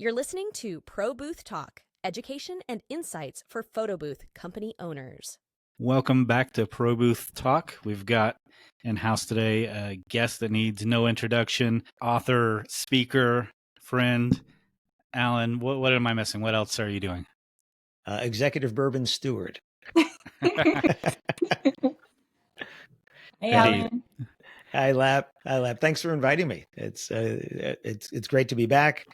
You're listening to Pro Booth Talk, education and insights for photo booth company owners. Welcome back to Pro Booth Talk. We've got in-house today a guest that needs no introduction, author, speaker, friend, Alan. What am I missing? What else are you doing? Executive bourbon steward. Hey, Alan. Hi, Lap. Thanks for inviting me. It's great to be back.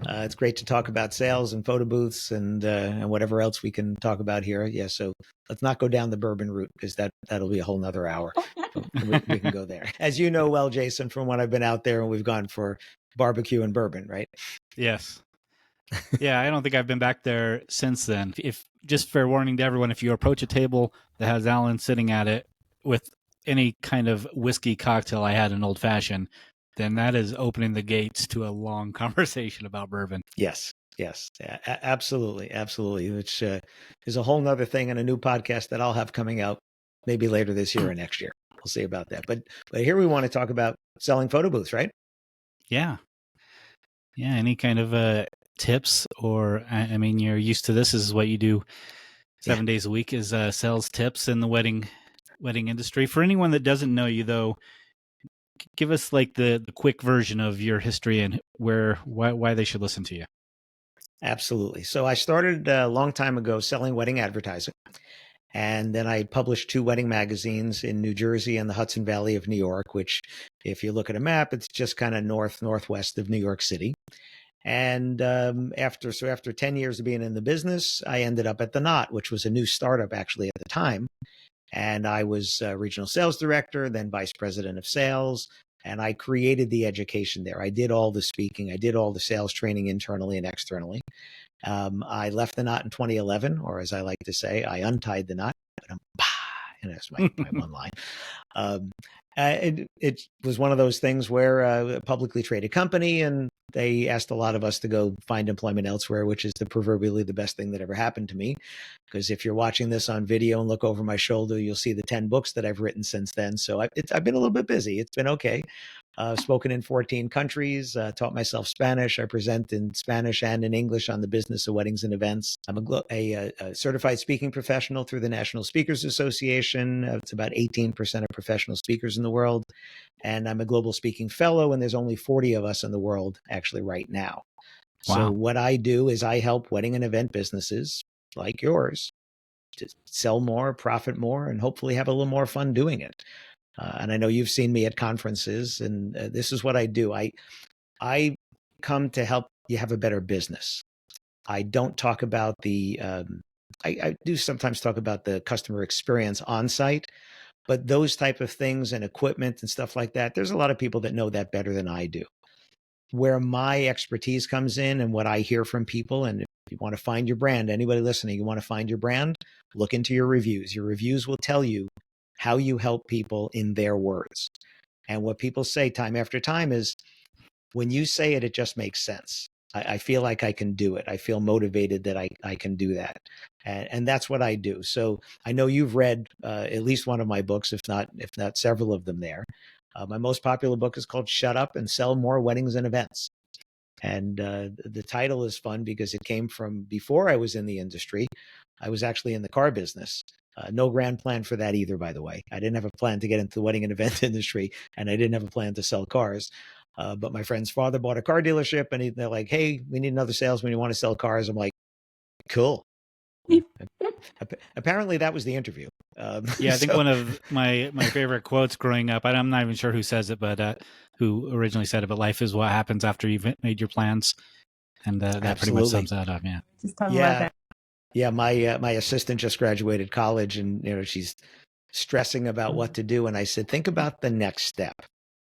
It's great to talk about sales and photo booths and whatever else we can talk about here. Yeah, so let's not go down the bourbon route because that'll be a whole nother hour. we can go there. As you know well, Jason, from when I've been out there and we've gone for barbecue and bourbon, right? Yes. Yeah, I don't think I've been back there since then. If just fair warning to everyone, if you approach a table that has Alan sitting at it with any kind of whiskey cocktail I had an old fashioned, then that is opening the gates to a long conversation about bourbon. Yes. Absolutely. Which is a whole nother thing and a new podcast that I'll have coming out maybe later this year or next year. We'll see about that. But here we want to talk about selling photo booths, right? Yeah. Any kind of tips, or I mean, you're used to this. Is what you do 7 days a week is sales tips in the wedding industry. For anyone that doesn't know you, though, give us like the quick version of your history and why they should listen to you. Absolutely. So I started a long time ago selling wedding advertising. And then I published 2 wedding magazines in New Jersey and the Hudson Valley of New York, which if you look at a map, it's just kind of northwest of New York City. And after 10 years of being in the business, I ended up at The Knot, which was a new startup actually at the time. And I was regional sales director, then vice president of sales. And I created the education there. I did all the speaking. I did all the sales training internally and externally. I left The Knot in 2011, or as I like to say, I untied the knot. And that's my one line. It was one of those things where a publicly traded company, and they asked a lot of us to go find employment elsewhere, which is proverbially the best thing that ever happened to me. Because if you're watching this on video and look over my shoulder, you'll see the 10 books that I've written since then. So I've been a little bit busy. It's been okay. Spoken in 14 countries, taught myself Spanish. I present in Spanish and in English on the business of weddings and events. I'm a certified speaking professional through the National Speakers Association. It's about 18% of professional speakers in the world. And I'm a global speaking fellow, and there's only 40 of us in the world actually right now. Wow. So what I do is I help wedding and event businesses like yours to sell more, profit more, and hopefully have a little more fun doing it. And I know you've seen me at conferences, and this is what I do. I come to help you have a better business. I don't talk about I do sometimes talk about the customer experience on site, but those type of things and equipment and stuff like that, there's a lot of people that know that better than I do. Where my expertise comes in and what I hear from people, and if you want to find your brand, anybody listening, you want to find your brand, look into your reviews. Your reviews will tell you how you help people in their words. And what people say time after time is, when you say it, it just makes sense. I feel like I can do it. I feel motivated that I can do that. And that's what I do. So I know you've read at least one of my books, if not several of them there. My most popular book is called Shut Up and Sell More Weddings and Events. And the title is fun because it came from before I was in the industry. I was actually in the car business. No grand plan for that either, by the way. I didn't have a plan to get into the wedding and event industry, and I didn't have a plan to sell cars. But my friend's father bought a car dealership, and they're like, "Hey, we need another salesman. You want to sell cars?" I'm like, "Cool." Apparently, that was the interview. Yeah, I think one of my favorite quotes growing up, I'm not even sure who says it, but who originally said it, but life is what happens after you've made your plans. And that pretty much sums that up. Yeah. Just talking about that. Yeah, my assistant just graduated college, and she's stressing about what to do. And I said, think about the next step.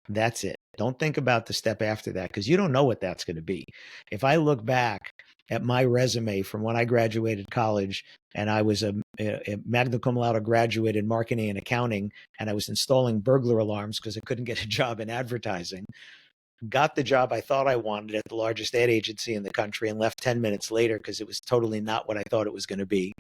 That's it. Don't think about the step after that, because you don't know what that's going to be. If I look back at my resume from when I graduated college, and I was a magna cum laude graduate in marketing and accounting, and I was installing burglar alarms because I couldn't get a job in advertising. Got the job I thought I wanted at the largest ad agency in the country and left 10 minutes later because it was totally not what I thought it was going to be.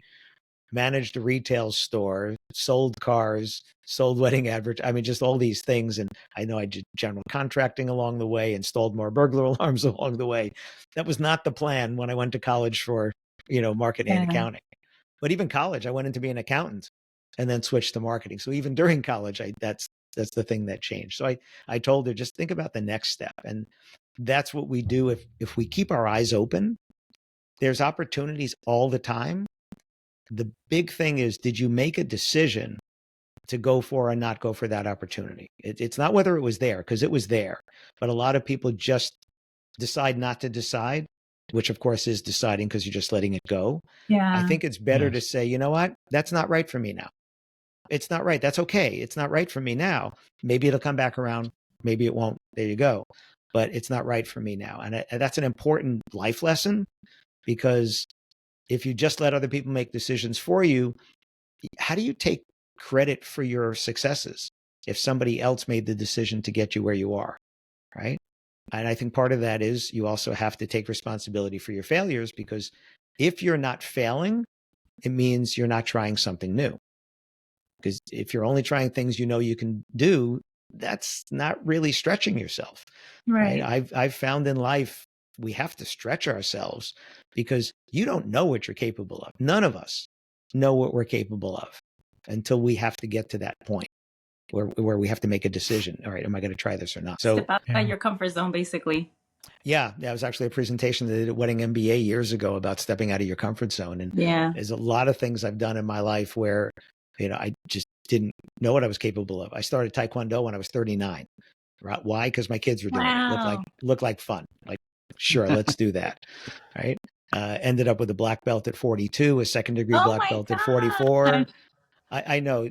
managed a retail store, sold cars, sold wedding I mean, just all these things. And I know I did general contracting along the way, installed more burglar alarms along the way. That was not the plan when I went to college for, marketing and accounting. But even college, I went into being an accountant and then switched to marketing. So even during college, that's the thing that changed. So I told her, just think about the next step. And that's what we do. If we keep our eyes open, there's opportunities all the time. The big thing is, did you make a decision to go for or not go for that opportunity? It's not whether it was there, because it was there. But a lot of people just decide not to decide, which of course is deciding because you're just letting it go. Yeah. I think it's better to say, you know what? That's not right for me now. It's not right. That's okay. It's not right for me now. Maybe it'll come back around. Maybe it won't. There you go. But it's not right for me now. And that's an important life lesson, because if you just let other people make decisions for you, how do you take credit for your successes if somebody else made the decision to get you where you are, right? And I think part of that is you also have to take responsibility for your failures, because if you're not failing, it means you're not trying something new. Because if you're only trying things you can do, that's not really stretching yourself. Right. I've found in life, we have to stretch ourselves, because you don't know what you're capable of. None of us know what we're capable of until we have to get to that point where we have to make a decision. All right, am I going to try this or not? So step outside your comfort zone, basically. Yeah, that was actually a presentation that I did at Wedding MBA years ago about stepping out of your comfort zone. And there's a lot of things I've done in my life where, I just didn't know what I was capable of. I started Taekwondo when I was 39. Right? Why? Because my kids were doing it. Looked like fun. Like, sure, let's do that. Right? Ended up with a black belt at 42, a second degree black belt at 44. I know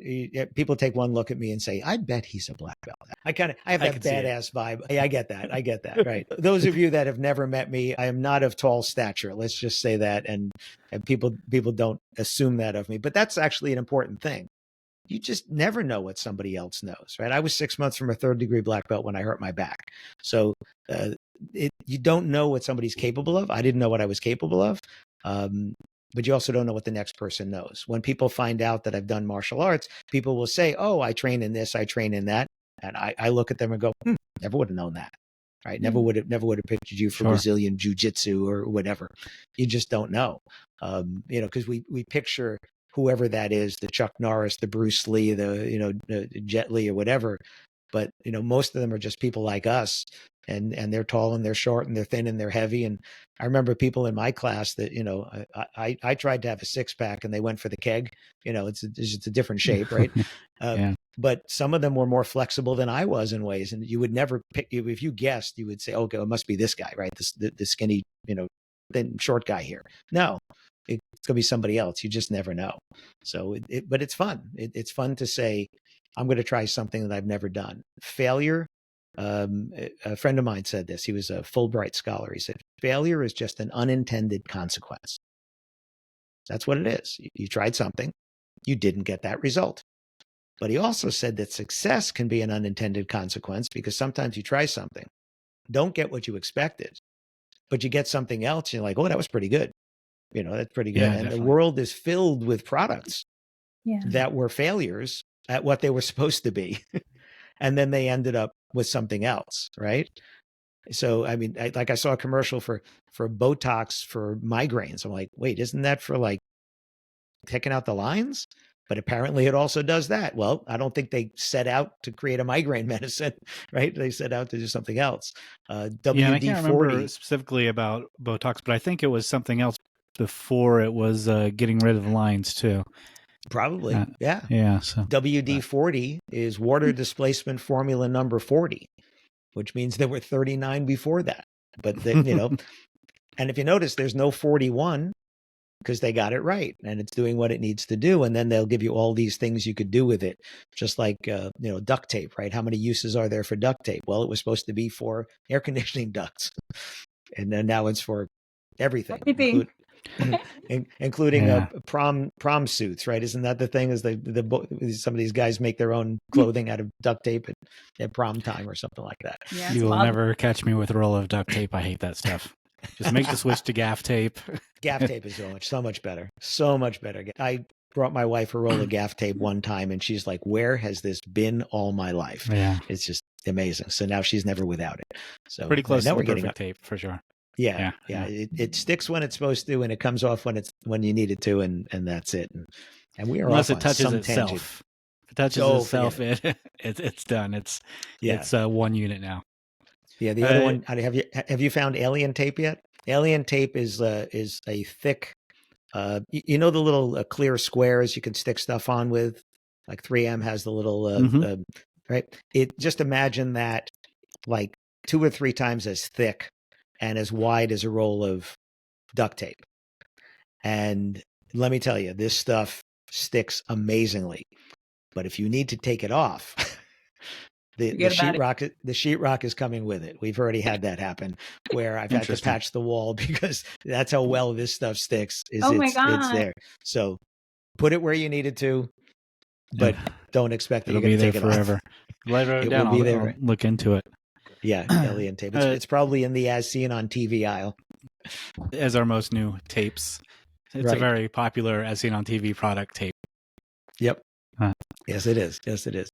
people take one look at me and say, I bet he's a black belt. I have that badass vibe. I get that. Right. Those of you that have never met me, I am not of tall stature. Let's just say that. And people don't assume that of me, but that's actually an important thing. You just never know what somebody else knows, right? I was 6 months from a third degree black belt when I hurt my back. So you don't know what somebody's capable of. I didn't know what I was capable of. But you also don't know what the next person knows. When people find out that I've done martial arts, people will say, oh, I train in this, I train in that. And I look at them and go, never would have known that, right? Never would have pictured you for Brazilian jiu-jitsu or whatever. You just don't know, because we picture whoever that is, the Chuck Norris, the Bruce Lee, the Jet Li or whatever. But, most of them are just people like us, and they're tall and they're short and they're thin and they're heavy. And I remember people in my class that, I tried to have a six pack and they went for the keg. It's just a different shape, right? But some of them were more flexible than I was in ways. And you would never pick, if you guessed, you would say, okay, it must be this guy, right? The skinny, thin, short guy here. No, it's going to be somebody else. You just never know. So, but it's fun. It's fun to say, I'm going to try something that I've never done. Failure. A friend of mine said this. He was a Fulbright scholar. He said, failure is just an unintended consequence. That's what it is. You tried something, you didn't get that result. But he also said that success can be an unintended consequence, because sometimes you try something, don't get what you expected, but you get something else. And you're like, oh, that was pretty good. That's pretty good. Yeah, and definitely. The world is filled with products that were failures at what they were supposed to be. And then they ended up with something else, right? So, I mean, I saw a commercial for Botox for migraines. I'm like, wait, isn't that for like taking out the lines? But apparently it also does that. Well, I don't think they set out to create a migraine medicine, right? They set out to do something else. WD-40. Yeah, and I can't remember specifically about Botox, but I think it was something else before it was getting rid of the lines too. Probably, yeah. Yeah. So WD-40 is water displacement formula number 40, which means there were 39 before that. But and if you notice, there's no 41 because they got it right and it's doing what it needs to do. And then they'll give you all these things you could do with it, just like duct tape, right? How many uses are there for duct tape? Well, it was supposed to be for air conditioning ducts, and then now it's for everything. Including prom suits, right? Isn't that the thing? Is some of these guys make their own clothing out of duct tape at prom time or something like that? Yeah, you will never catch me with a roll of duct tape. I hate that stuff. Just make the switch to gaff tape. Gaff tape is so much better. So much better. brought my wife a roll of gaff tape one time, and she's like, "Where has this been all my life?" Yeah. It's just amazing. So now she's never without it. So Pretty close now to we're the getting perfect tape for sure. Yeah. It sticks when it's supposed to, and it comes off when you need it to, and that's it. And we are Unless off it on touches some itself. tangent. If it touches itself, it's done. It's one unit now. Yeah. The other one, have you found alien tape yet? Alien tape is a thick, you know, the little clear squares you can stick stuff on with, like 3M has the little, right? Just imagine that like 2 or 3 times as thick and as wide as a roll of duct tape. And let me tell you, this stuff sticks amazingly. But if you need to take it off, the sheetrock is coming with it. We've already had that happen where I've had to patch the wall because that's how well this stuff sticks. It's there. So put it where you need it to, but don't expect that you're going to take it forever. Off. It will be there. I'll look into it. Yeah, alien tape. It's probably in the as seen on TV aisle. As our most new tapes. It's a very popular as seen on TV product tape. Yep. Yes, it is. Yes, it is.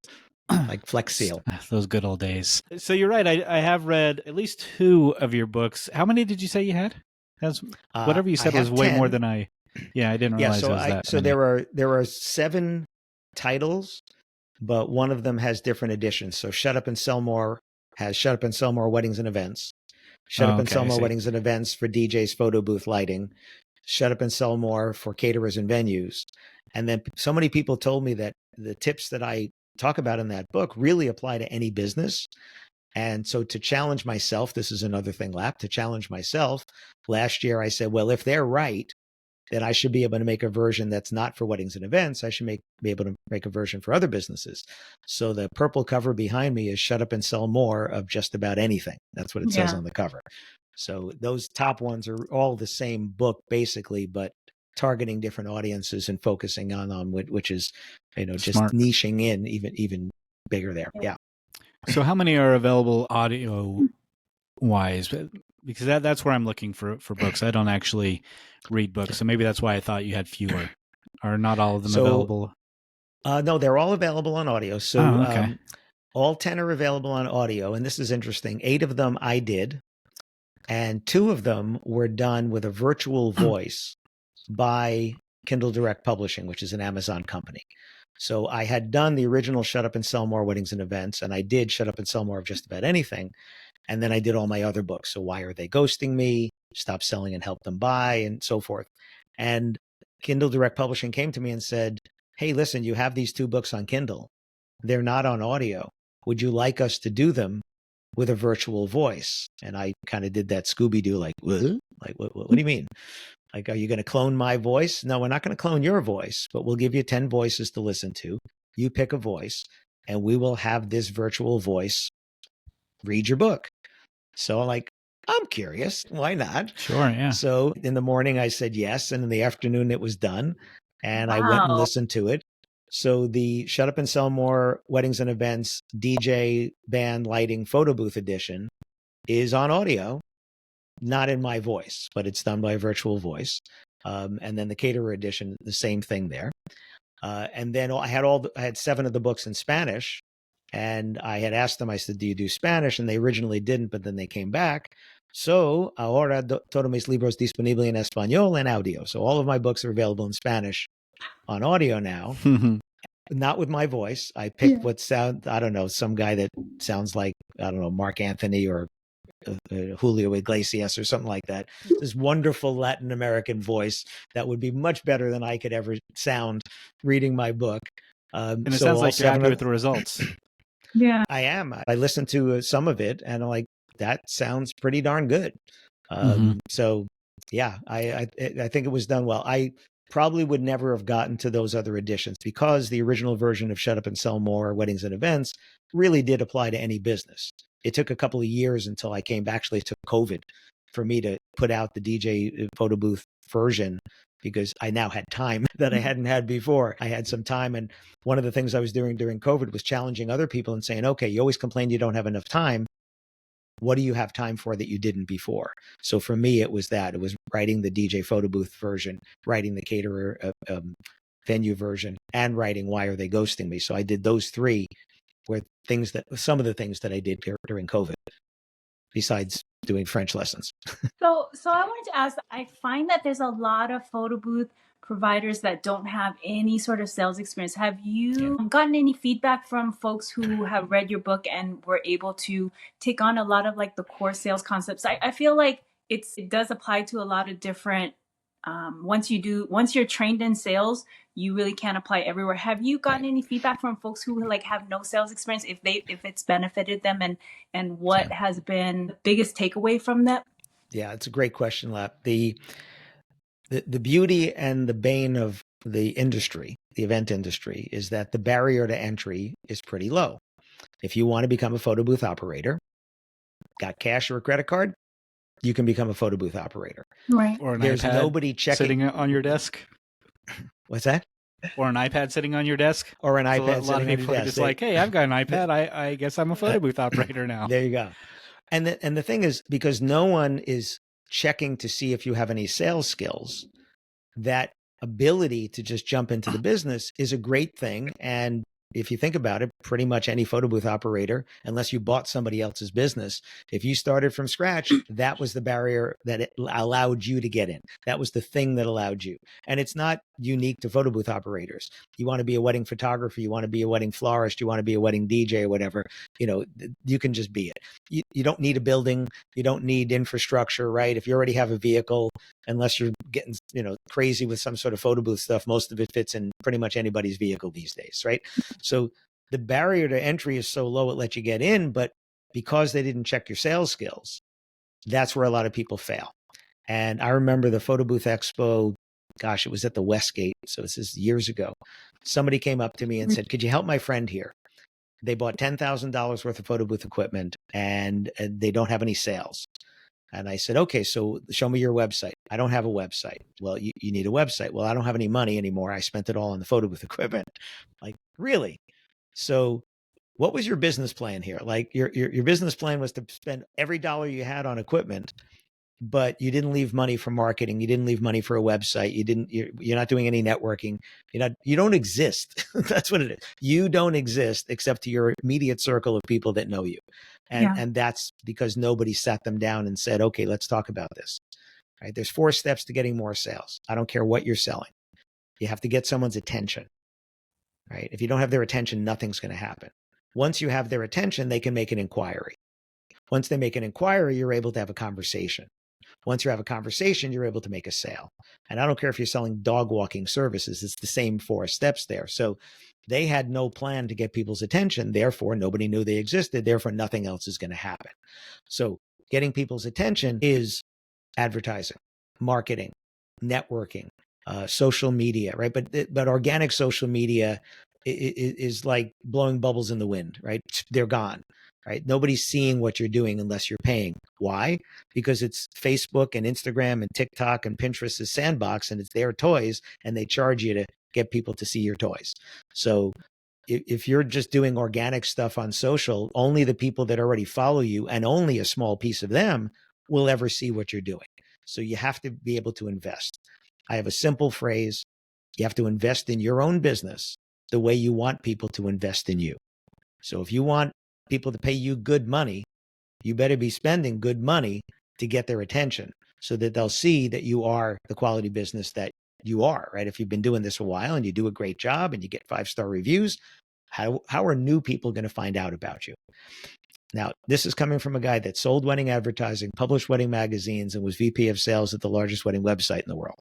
Like Flex Seal. Those good old days. So you're right. I have read at least 2 of your books. How many did you say you had? Whatever you said was way 10. more than I didn't realize it was that so many. there are 7 titles, but one of them has different editions. So Shut Up and Sell More has Shut Up and Sell More Weddings and Events. Shut Up and Sell More Weddings and Events for DJs, photo booth lighting. Shut Up and Sell More for caterers and venues. And then so many people told me that the tips that I talk about in that book really apply to any business. And so to challenge myself, this is another thing, Lap, to challenge myself, last year I said, well, if they're right, then I should be able to make a version that's not for weddings and events. I should be able to make a version for other businesses. So the purple cover behind me is Shut Up and Sell More of just about anything. That's what it says on the cover. So those top ones are all the same book basically, but targeting different audiences and focusing on which is, just Smart. niching in even bigger there. Yeah. So how many are available audio wise? Because that's where I'm looking for books. I don't actually read books, so maybe that's why I thought you had fewer. Are not all of them available? No, they're all available on audio. So okay. All 10 are available on audio, and this is interesting. 8 of them I did, and 2 of them were done with a virtual voice by Kindle Direct Publishing, which is an Amazon company. So I had done the original Shut Up and Sell More Weddings and Events, and I did Shut Up and Sell More of just about anything. And then I did all my other books. So Why Are They Ghosting Me? Stop Selling and Help Them Buy, and so forth. And Kindle Direct Publishing came to me and said, hey, listen, you have these 2 books on Kindle. They're not on audio. Would you like us to do them with a virtual voice? And I kind of did that Scooby-Doo, like, what? Like, what do you mean? Like, are you going to clone my voice? No, we're not going to clone your voice, but we'll give you 10 voices to listen to. You pick a voice, and we will have this virtual voice read your book. So I'm curious. Why not? Sure, yeah. So in the morning, I said yes. And in the afternoon, it was done. And I went and listened to it. So the Shut Up and Sell More Weddings and Events DJ Band Lighting Photo Booth Edition is on audio, not in my voice, but it's done by a virtual voice. And then the Caterer Edition, the same thing there. And then I had 7 of the books in Spanish. And I had asked them, I said, do you do Spanish? And they originally didn't, but then they came back. So ahora todos mis libros disponibles en español en audio. So all of my books are available in Spanish on audio now, not with my voice. I picked I don't know, some guy that sounds like, I don't know, Mark Anthony or Julio Iglesias or something like that. This wonderful Latin American voice that would be much better than I could ever sound reading my book. And it sounds like you're happy with the results. Yeah, I am. I listened to some of it and I'm like, that sounds pretty darn good. So yeah, I think it was done well. I probably would never have gotten to those other editions because the original version of Shut Up and Sell More Weddings and Events really did apply to any business. It took a couple of years until I came back. Actually, it took COVID for me to put out the DJ photo booth version because I now had time that I hadn't had before. I had some time. And one of the things I was doing during COVID was challenging other people and saying, okay, you always complain you don't have enough time. What do you have time for that you didn't before? So for me, it was that. It was writing the DJ photo booth version, writing the caterer venue version, and writing Why Are They Ghosting Me? So I did those three were some of the things that I did during COVID, besides doing French lessons. So I wanted to ask, I find that there's a lot of photo booth providers that don't have any sort of sales experience. Have you gotten any feedback from folks who have read your book and were able to take on a lot of like the core sales concepts? I feel like it does apply to a lot of different, once you're trained in sales, you really can apply everywhere. Have you gotten any feedback from folks who like have no sales experience, if it's benefited them, and what has been the biggest takeaway from that? Yeah, it's a great question, Lap. The beauty and the bane of the industry, the event industry, is that the barrier to entry is pretty low. If you want to become a photo booth operator, got cash or a credit card, you can become a photo booth operator. Right. Or an There's iPad nobody checking. sitting on your desk. What's that? Or an iPad sitting on your desk. Or an So iPad a lot sitting of on your people are desk. just like, hey, I've got an iPad. I guess I'm a photo booth operator now. There you go. And the thing is, because no one is checking to see if you have any sales skills, that ability to just jump into the business is a great thing. And if you think about it, pretty much any photo booth operator, unless you bought somebody else's business, if you started from scratch, that was the barrier that it allowed you to get in. That was the thing that allowed you. And it's not unique to photo booth operators. You want to be a wedding photographer, you want to be a wedding florist, you want to be a wedding DJ or whatever, you can just be it. You don't need a building, you don't need infrastructure, right? If you already have a vehicle, unless you're getting, crazy with some sort of photo booth stuff, most of it fits in pretty much anybody's vehicle these days, right? So the barrier to entry is so low, it lets you get in, but because they didn't check your sales skills, that's where a lot of people fail. And I remember the Photo Booth Expo, gosh, it was at the Westgate. So this is years ago. Somebody came up to me and said, could you help my friend here? They bought $10,000 worth of photo booth equipment and they don't have any sales. And I said, okay, so show me your website. I don't have a website. Well, you need a website. Well, I don't have any money anymore. I spent it all on the photo booth equipment. Like, really? So what was your business plan here? Like your business plan was to spend every dollar you had on equipment, but you didn't leave money for marketing. You didn't leave money for a website. You're not doing any networking. You don't exist. That's what it is. You don't exist except to your immediate circle of people that know you. And that's because nobody sat them down and said, okay, let's talk about this. Right? There's 4 steps to getting more sales. I don't care what you're selling. You have to get someone's attention, right? If you don't have their attention, nothing's going to happen. Once you have their attention, they can make an inquiry. Once they make an inquiry, you're able to have a conversation. Once you have a conversation, you're able to make a sale. And I don't care if you're selling dog walking services, it's the same 4 steps there. So they had no plan to get people's attention. Therefore, nobody knew they existed. Therefore, nothing else is going to happen. So getting people's attention is advertising, marketing, networking, social media, right? But organic social media is like blowing bubbles in the wind, right? They're gone. Right? Nobody's seeing what you're doing unless you're paying. Why? Because it's Facebook and Instagram and TikTok and Pinterest's sandbox, and it's their toys, and they charge you to get people to see your toys. So if you're just doing organic stuff on social, only the people that already follow you and only a small piece of them will ever see what you're doing. So you have to be able to invest. I have a simple phrase. You have to invest in your own business the way you want people to invest in you. So if you want people to pay you good money, you better be spending good money to get their attention so that they'll see that you are the quality business that you are, right? If you've been doing this a while and you do a great job and you get 5-star reviews, how are new people going to find out about you? Now, this is coming from a guy that sold wedding advertising, published wedding magazines, and was VP of sales at the largest wedding website in the world.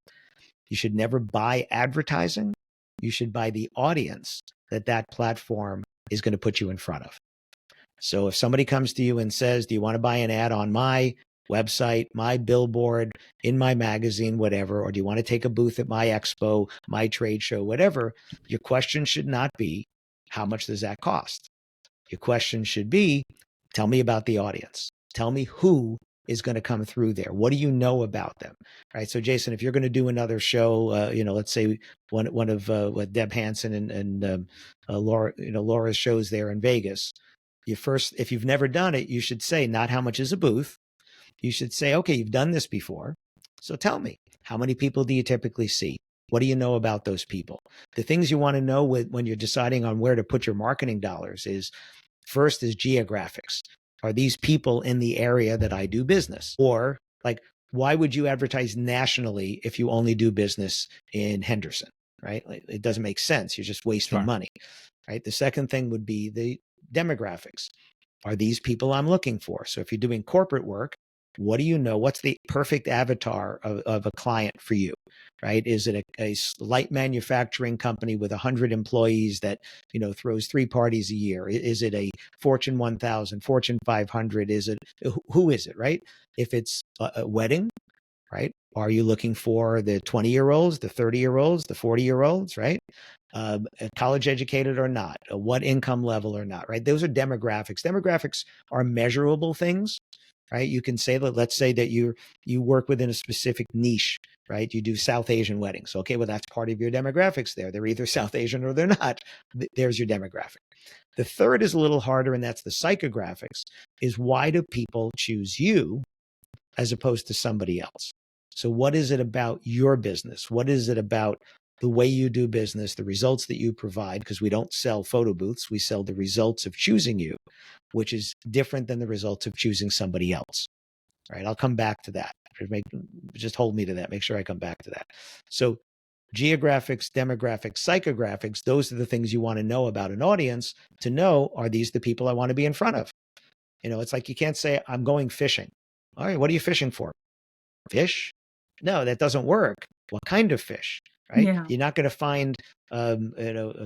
You should never buy advertising. You should buy the audience that platform is going to put you in front of. So if somebody comes to you and says, do you want to buy an ad on my website, my billboard, in my magazine, whatever, or do you want to take a booth at my expo, my trade show, whatever, your question should not be, how much does that cost? Your question should be, tell me about the audience. Tell me who is going to come through there. What do you know about them? Right. So Jason, if you're going to do another show, let's say one of what Deb Hansen and Laura's shows there in Vegas, if you've never done it, you should say, not how much is a booth. You should say, okay, you've done this before. So tell me, how many people do you typically see? What do you know about those people? The things you want to know when you're deciding on where to put your marketing dollars is, first is geographics. Are these people in the area that I do business? Or like, why would you advertise nationally if you only do business in Henderson, right? It doesn't make sense. You're just wasting money, right? The second thing would be the demographics. Are these people I'm looking for? So if you're doing corporate work, what do you know? What's the perfect avatar of a client for you, right? Is it a light manufacturing company with 100 employees that, throws 3 parties a year? Is it a Fortune 1000, Fortune 500? Who is it, right? If it's a wedding, right? Are you looking for the 20-year-olds, the 30-year-olds, the 40-year-olds, right? College educated or not, what income level or not, right? Those are demographics. Demographics are measurable things, right? You can say that, let's say that you work within a specific niche, right? You do South Asian weddings. Okay, well, that's part of your demographics there. They're either South Asian or they're not. There's your demographic. The third is a little harder, and that's the psychographics, is why do people choose you as opposed to somebody else? So what is it about your business? What is it about the way you do business, the results that you provide? Because we don't sell photo booths. We sell the results of choosing you, which is different than the results of choosing somebody else, right? I'll come back to that. Just hold me to that. Make sure I come back to that. So geographics, demographics, psychographics, those are the things you want to know about an audience to know, are these the people I want to be in front of? It's like you can't say, I'm going fishing. All right, what are you fishing for? Fish? No, that doesn't work. What kind of fish? Right? Yeah. You're not going to find a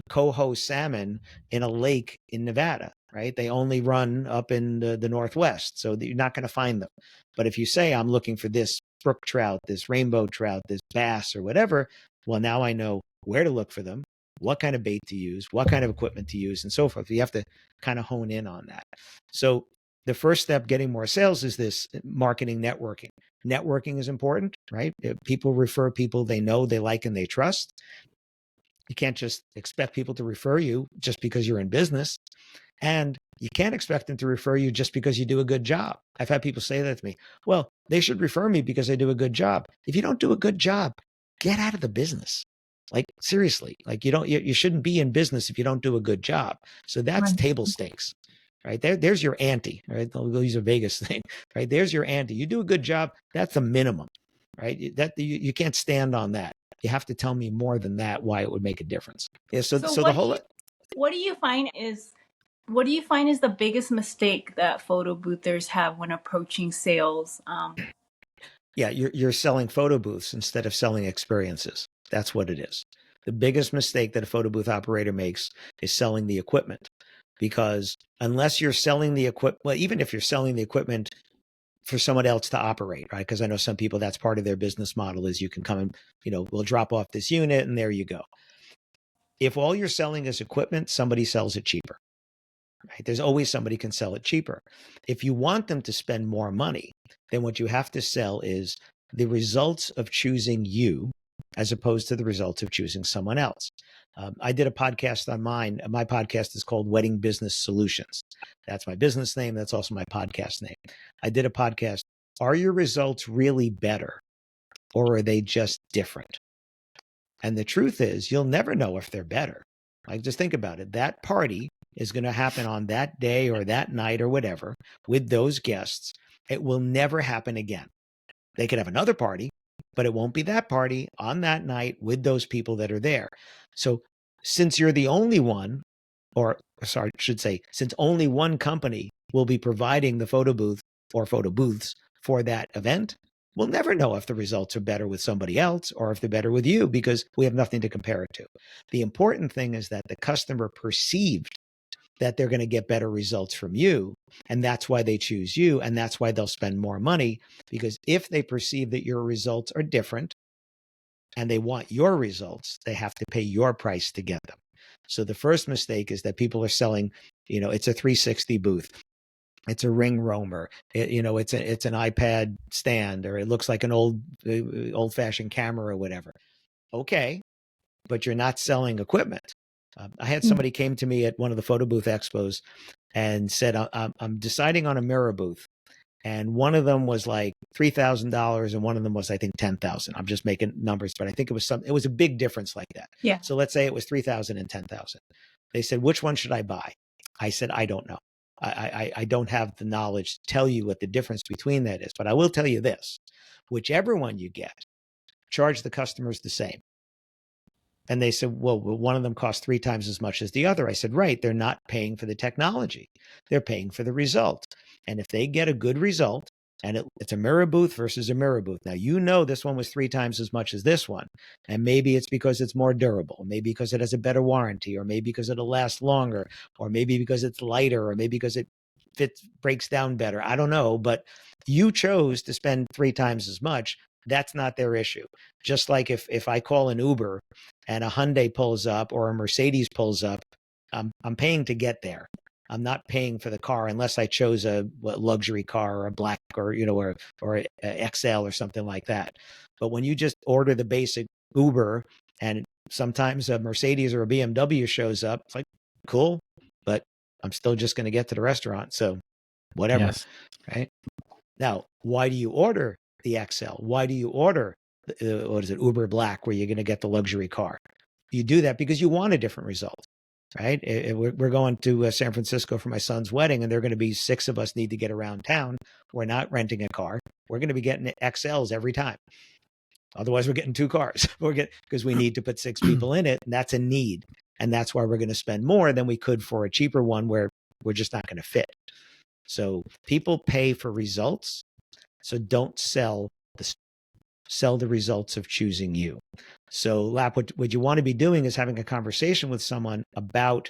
coho salmon in a lake in Nevada, right? They only run up in the Northwest, so you're not going to find them. But if you say, I'm looking for this brook trout, this rainbow trout, this bass or whatever, well, now I know where to look for them, what kind of bait to use, what kind of equipment to use, and so forth. You have to kind of hone in on that. So the first step getting more sales is this marketing networking. Networking is important, right? People refer people they know, they like, and they trust. You can't just expect people to refer you just because you're in business. And you can't expect them to refer you just because you do a good job. I've had people say that to me. Well, they should refer me because I do a good job. If you don't do a good job, get out of the business. Like, seriously, like you shouldn't be in business if you don't do a good job. So that's table stakes. Right there's your ante, right? They'll use a Vegas thing, right? There's your ante. You do a good job. That's the minimum, right? That you can't stand on that. You have to tell me more than that why it would make a difference. Yeah. So the whole. What do you find is the biggest mistake that photo boothers have when approaching sales? Yeah, you're selling photo booths instead of selling experiences. That's what it is. The biggest mistake that a photo booth operator makes is selling the equipment. Because unless you're selling the equipment, well, even if you're selling the equipment for someone else to operate, right? Because I know some people, that's part of their business model is you can come and, we'll drop off this unit and there you go. If all you're selling is equipment, somebody sells it cheaper, right? There's always somebody can sell it cheaper. If you want them to spend more money, then what you have to sell is the results of choosing you as opposed to the results of choosing someone else. I did a podcast on mine. My podcast is called Wedding Business Solutions. That's my business name. That's also my podcast name. I did a podcast. Are your results really better or are they just different? And the truth is, you'll never know if they're better. Like, just think about it. That party is going to happen on that day or that night or whatever with those guests. It will never happen again. They could have another party, but it won't be that party on that night with those people that are there. So since you're the only one, since only one company will be providing the photo booth or photo booths for that event, we'll never know if the results are better with somebody else or if they're better with you because we have nothing to compare it to. The important thing is that the customer perceived that they're going to get better results from you. And that's why they choose you. And that's why they'll spend more money, because if they perceive that your results are different and they want your results, they have to pay your price to get them. So the first mistake is that people are selling, it's a 360 booth. It's a ring roamer. It's an iPad stand, or it looks like an old fashioned camera or whatever. Okay. But you're not selling equipment. I had somebody came to me at one of the photo booth expos and said, I'm deciding on a mirror booth. And one of them was like $3,000 and one of them was, I think, 10,000. I'm just making numbers, but I think it was a big difference like that. Yeah. So let's say it was 3,000 and 10,000. They said, which one should I buy? I said, I don't know. I don't have the knowledge to tell you what the difference between that is, but I will tell you this: whichever one you get, charge the customers the same. And they said, well, one of them costs 3 times as much as the other. I said, right, they're not paying for the technology. They're paying for the result. And if they get a good result, and it's a mirror booth versus a mirror booth. Now, you know this one was 3 times as much as this one. And maybe it's because it's more durable, maybe because it has a better warranty, or maybe because it'll last longer, or maybe because it's lighter, or maybe because it breaks down better. I don't know, but you chose to spend 3 times as much. That's not their issue. Just like if I call an Uber and a Hyundai pulls up or a Mercedes pulls up, I'm paying to get there. I'm not paying for the car unless I chose a luxury car or a black or, or a XL or something like that. But when you just order the basic Uber and sometimes a Mercedes or a BMW shows up, it's like, cool, but I'm still just going to get to the restaurant. So whatever. Yes. Right. Now, why do you order the XL? Why do you order Uber Black, where you're going to get the luxury car? You do that because you want a different result, right? We're going to San Francisco for my son's wedding, and there are going to be 6 of us need to get around town. We're not renting a car. We're going to be getting XLs every time. Otherwise, we're getting 2 cars. Because we need to put 6 people in it, and that's a need. And that's why we're going to spend more than we could for a cheaper one where we're just not going to fit. So people pay for results. So don't sell the results of choosing you. So Lap, what you want to be doing is having a conversation with someone about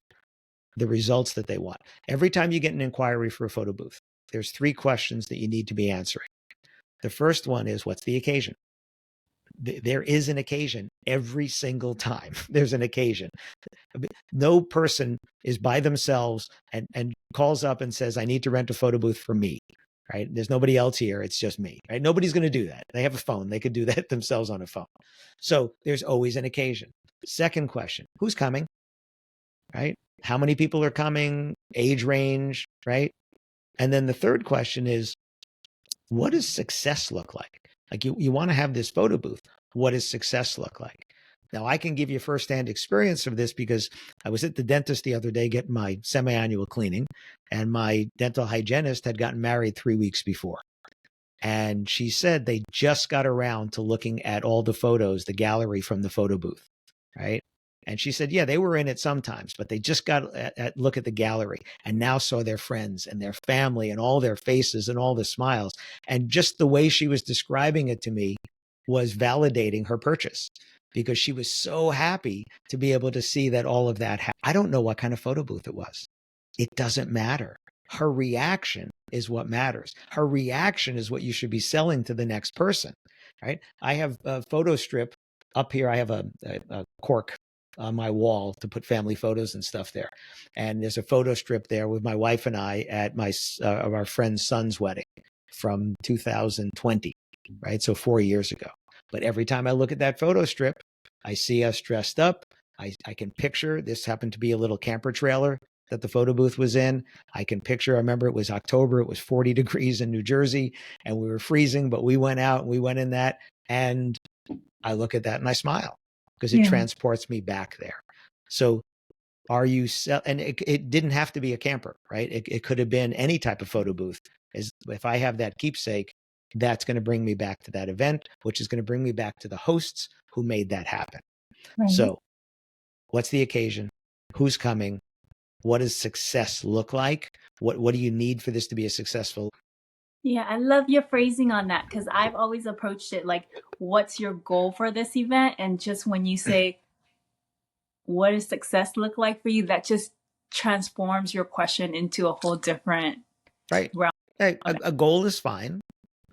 the results that they want. Every time you get an inquiry for a photo booth, there's 3 questions that you need to be answering. The first one is, what's the occasion? There is an occasion every single time. There's an occasion. No person is by themselves and calls up and says, I need to rent a photo booth for me. Right? There's nobody else here. It's just me. Right? Nobody's going to do that. They have a phone. They could do that themselves on a phone. So there's always an occasion. Second question, who's coming? Right? How many people are coming? Age range, right? And then the third question is, what does success look like? Like you want to have this photo booth. What does success look like? Now, I can give you firsthand experience of this because I was at the dentist the other day getting my semi-annual cleaning, and my dental hygienist had gotten married 3 weeks before. And she said they just got around to looking at all the photos, the gallery from the photo booth, right? And she said, yeah, they were in it sometimes, but they just got at look at the gallery and now saw their friends and their family and all their faces and all the smiles. And just the way she was describing it to me was validating her purchase, because she was so happy to be able to see that all of that happened. I don't know what kind of photo booth it was. It doesn't matter. Her reaction is what matters. Her reaction is what you should be selling to the next person, right? I have a photo strip up here. I have a cork on my wall to put family photos and stuff there. And there's a photo strip there with my wife and I at our friend's son's wedding from 2020, right? So 4 years ago. But every time I look at that photo strip, I see us dressed up. I can picture, this happened to be a little camper trailer that the photo booth was in. I remember it was October, it was 40 degrees in New Jersey and we were freezing, but we went out and we went in that. And I look at that and I smile because it transports me back there. So are you, and it didn't have to be a camper, right? It could have been any type of photo booth. If I have that keepsake, that's going to bring me back to that event, which is going to bring me back to the hosts who made that happen. Right. So what's the occasion? Who's coming? What does success look like? What do you need for this to be a successful? Yeah, I love your phrasing on that, because I've always approached it like, what's your goal for this event? And just when you say, what does success look like for you? That just transforms your question into a whole different realm. A goal is fine.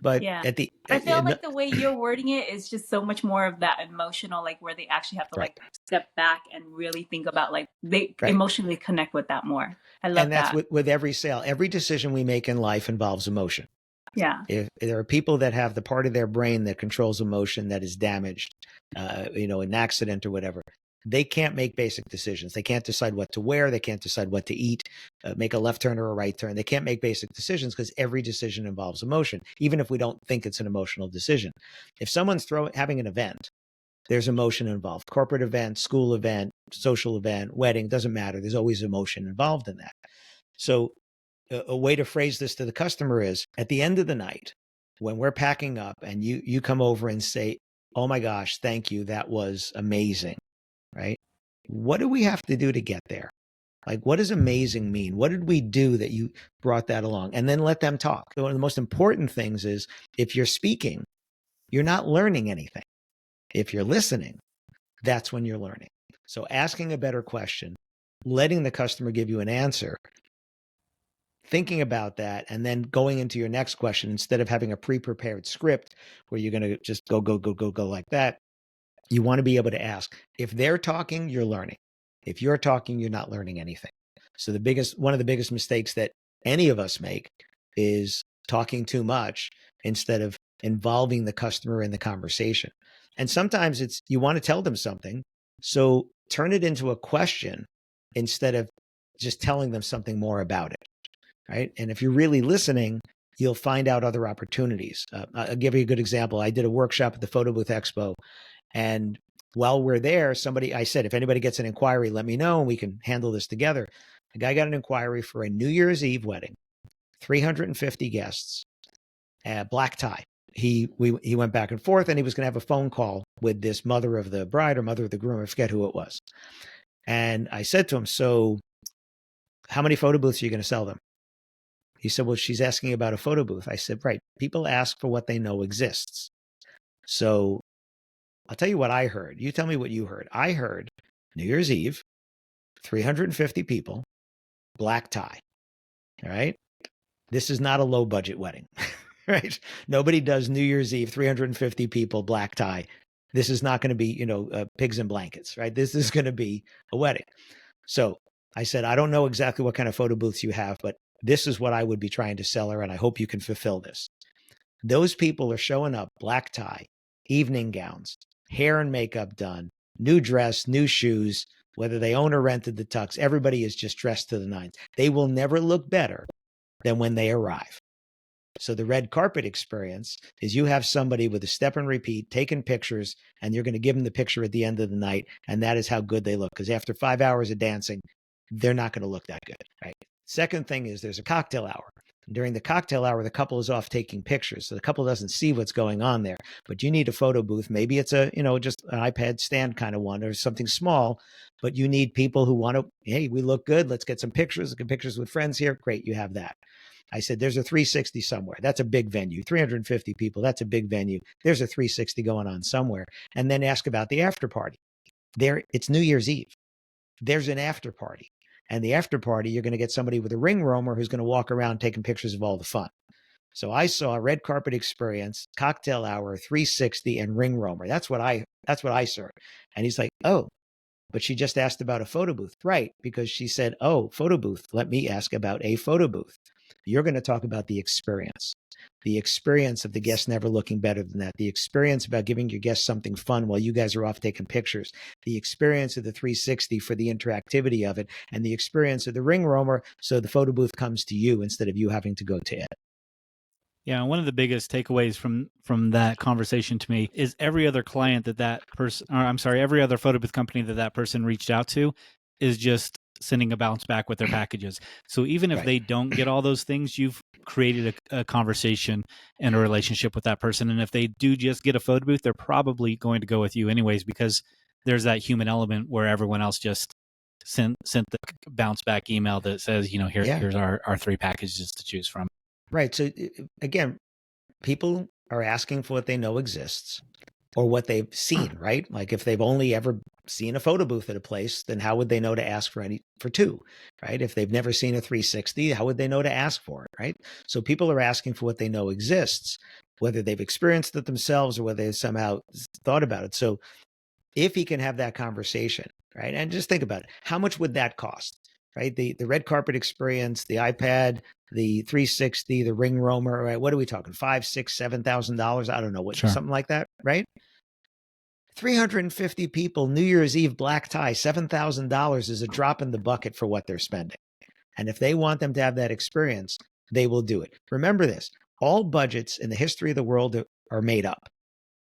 But I feel like the way you're wording it is just so much more of that emotional, like where they actually have to like step back and really think about, like they emotionally connect with that more. I love that. And that's with every sale. Every decision we make in life involves emotion. Yeah. If there are people that have the part of their brain that controls emotion that is damaged, an accident or whatever, they can't make basic decisions. They can't decide what to wear. They can't decide what to eat, make a left turn or a right turn. They can't make basic decisions because every decision involves emotion, even if we don't think it's an emotional decision. If someone's having an event, there's emotion involved. Corporate event, school event, social event, wedding, doesn't matter. There's always emotion involved in that. So a way to phrase this to the customer is, at the end of the night, when we're packing up and you come over and say, oh my gosh, thank you, that was amazing, right? What do we have to do to get there? Like, what does amazing mean? What did we do that you brought that along? And then let them talk. One of the most important things is, if you're speaking, you're not learning anything. If you're listening, that's when you're learning. So asking a better question, letting the customer give you an answer, thinking about that, and then going into your next question, instead of having a pre-prepared script where you're going to just go like that, you want to be able to ask. If they're talking, you're learning. If you're talking, you're not learning anything. So one of the biggest mistakes that any of us make is talking too much instead of involving the customer in the conversation. And sometimes you want to tell them something, so turn it into a question instead of just telling them something more about it. Right. And if you're really listening, you'll find out other opportunities. I'll give you a good example. I did a workshop at the Photo Booth Expo. And while we're there, I said, if anybody gets an inquiry, let me know and we can handle this together. A guy got an inquiry for a New Year's Eve wedding, 350 guests, black tie. He went back and forth, and he was going to have a phone call with this mother of the bride or mother of the groom. I forget who it was. And I said to him, so how many photo booths are you going to sell them? He said, well, she's asking about a photo booth. I said, right. People ask for what they know exists. So I'll tell you what I heard. You tell me what you heard. I heard New Year's Eve, 350 people, black tie. All right. This is not a low budget wedding, right? Nobody does New Year's Eve, 350 people, black tie. This is not going to be, pigs in blankets, right? This is going to be a wedding. So I said, I don't know exactly what kind of photo booths you have, but this is what I would be trying to sell her, and I hope you can fulfill this. Those people are showing up, black tie, evening gowns, hair and makeup done, new dress, new shoes, whether they own or rented the tux, everybody is just dressed to the nines. They will never look better than when they arrive. So the red carpet experience is, you have somebody with a step and repeat taking pictures, and you're going to give them the picture at the end of the night, and that is how good they look. Because after 5 hours of dancing, they're not going to look that good, right? Second thing is, there's a cocktail hour. During the cocktail hour, the couple is off taking pictures. So the couple doesn't see what's going on there, but you need a photo booth. Maybe it's just an iPad stand kind of one or something small, but you need people who want to, hey, we look good. Let's get some pictures. Get pictures with friends here. Great. You have that. I said, there's a 360 somewhere. That's a big venue. 350 people. That's a big venue. There's a 360 going on somewhere. And then ask about the after party. It's New Year's Eve. There's an after party. And the after party, you're going to get somebody with a ring roamer who's going to walk around taking pictures of all the fun. So I saw a red carpet experience, cocktail hour, 360, and ring roamer. That's what I saw. And he's like, oh, but she just asked about a photo booth. Right, because she said, oh, photo booth. Let me ask about a photo booth. You're going to talk about the experience of the guests never looking better than that, the experience about giving your guests something fun while you guys are off taking pictures, the experience of the 360 for the interactivity of it, and the experience of the ring roamer, so the photo booth comes to you instead of you having to go to it. Yeah, one of the biggest takeaways from that conversation to me is every other client every other photo booth company that person reached out to is just sending a bounce back with their packages. So even if they don't get all those things, you've created a conversation and a relationship with that person. And if they do just get a photo booth, they're probably going to go with you anyways, because there's that human element where everyone else just sent the bounce back email that says, here's our 3 packages to choose from. Right. So again, people are asking for what they know exists or what they've seen, right? Like if they've only ever seen a photo booth at a place, then how would they know to ask for 2, right? If they've never seen a 360, how would they know to ask for it, right? So people are asking for what they know exists, whether they've experienced it themselves or whether they've somehow thought about it. So if he can have that conversation, right? And just think about it. How much would that cost, right? The red carpet experience, the iPad, the 360, the ring roamer, right? What are we talking? $5,000, $6,000, $7,000? I don't know, something like that, right? 350 people, New Year's Eve black tie, $7,000 is a drop in the bucket for what they're spending. And if they want them to have that experience, they will do it. Remember this, all budgets in the history of the world are made up,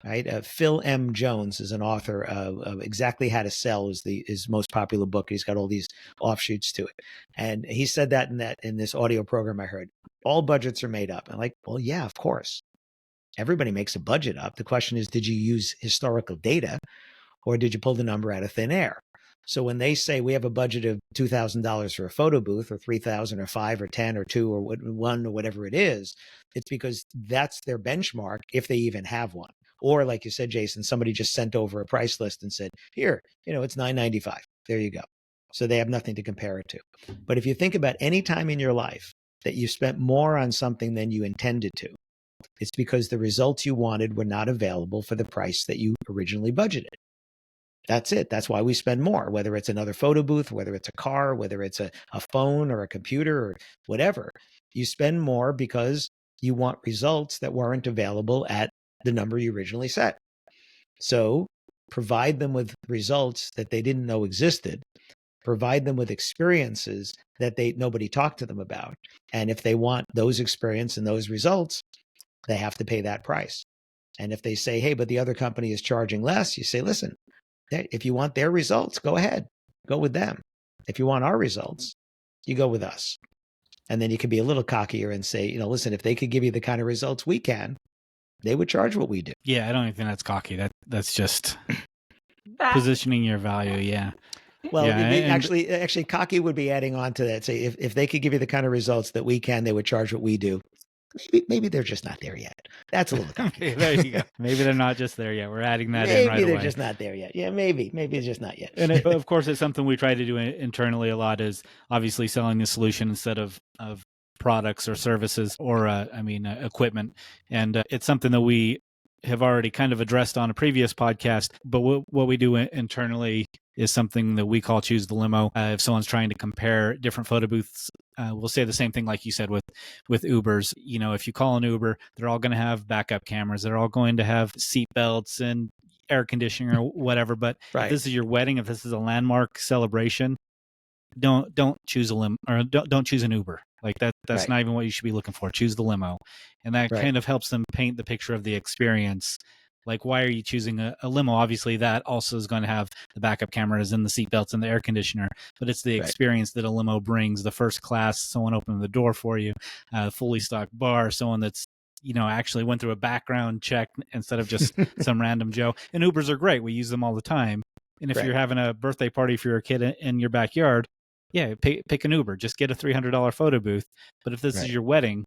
right? Phil M. Jones is an author of Exactly How to Sell is his most popular book. He's got all these offshoots to it. And he said that in this audio program I heard, all budgets are made up. I'm like, well, yeah, of course. Everybody makes a budget up. The question is, did you use historical data or did you pull the number out of thin air? So when they say we have a budget of $2,000 for a photo booth or $3,000 or $5,000 or $10,000 or $2,000 or $1,000 or whatever it is, it's because that's their benchmark if they even have one. Or like you said, Jason, somebody just sent over a price list and said, here, it's $995. There you go. So they have nothing to compare it to. But if you think about any time in your life that you spent more on something than you intended to, it's because the results you wanted were not available for the price that you originally budgeted. That's it. That's why we spend more, whether it's another photo booth, whether it's a car, whether it's a phone or a computer or whatever. You spend more because you want results that weren't available at the number you originally set. So provide them with results that they didn't know existed. Provide them with experiences that nobody talked to them about. And if they want those experiences and those results, they have to pay that price. And if they say, hey, but the other company is charging less, you say, listen, if you want their results, go ahead, go with them. If you want our results, you go with us. And then you can be a little cockier and say, listen, if they could give you the kind of results we can, they would charge what we do. Yeah, I don't even think that's cocky. That's just positioning your value. Yeah. Well, yeah, actually, cocky would be adding on to that. Say, if they could give you the kind of results that we can, they would charge what we do. Maybe they're just not there yet. That's a little cocky. There you go. Maybe they're not just there yet. We're adding that in right away. Maybe they're just not there yet. Yeah, maybe it's just not yet. And of course, it's something we try to do internally a lot is obviously selling the solution instead of products or services or, equipment. And it's something that we have already kind of addressed on a previous podcast. But what we do internally is something that we call choose the limo. If someone's trying to compare different photo booths, we'll say the same thing like you said with Ubers. If you call an Uber, they're all going to have backup cameras. They're all going to have seat belts and air conditioning or whatever. But if this is your wedding, if this is a landmark celebration, don't choose a limo or don't choose an Uber. Like that's not even what you should be looking for. Choose the limo. And that kind of helps them paint the picture of the experience. Like, why are you choosing a limo? Obviously, that also is going to have the backup cameras and the seatbelts and the air conditioner, but it's the experience that a limo brings. The first class, someone opened the door for you, fully stocked bar, someone that's, actually went through a background check instead of just some random Joe. And Ubers are great. We use them all the time. And if you're having a birthday party for your kid in your backyard, pick an Uber. Just get a $300 photo booth. But if this is your wedding,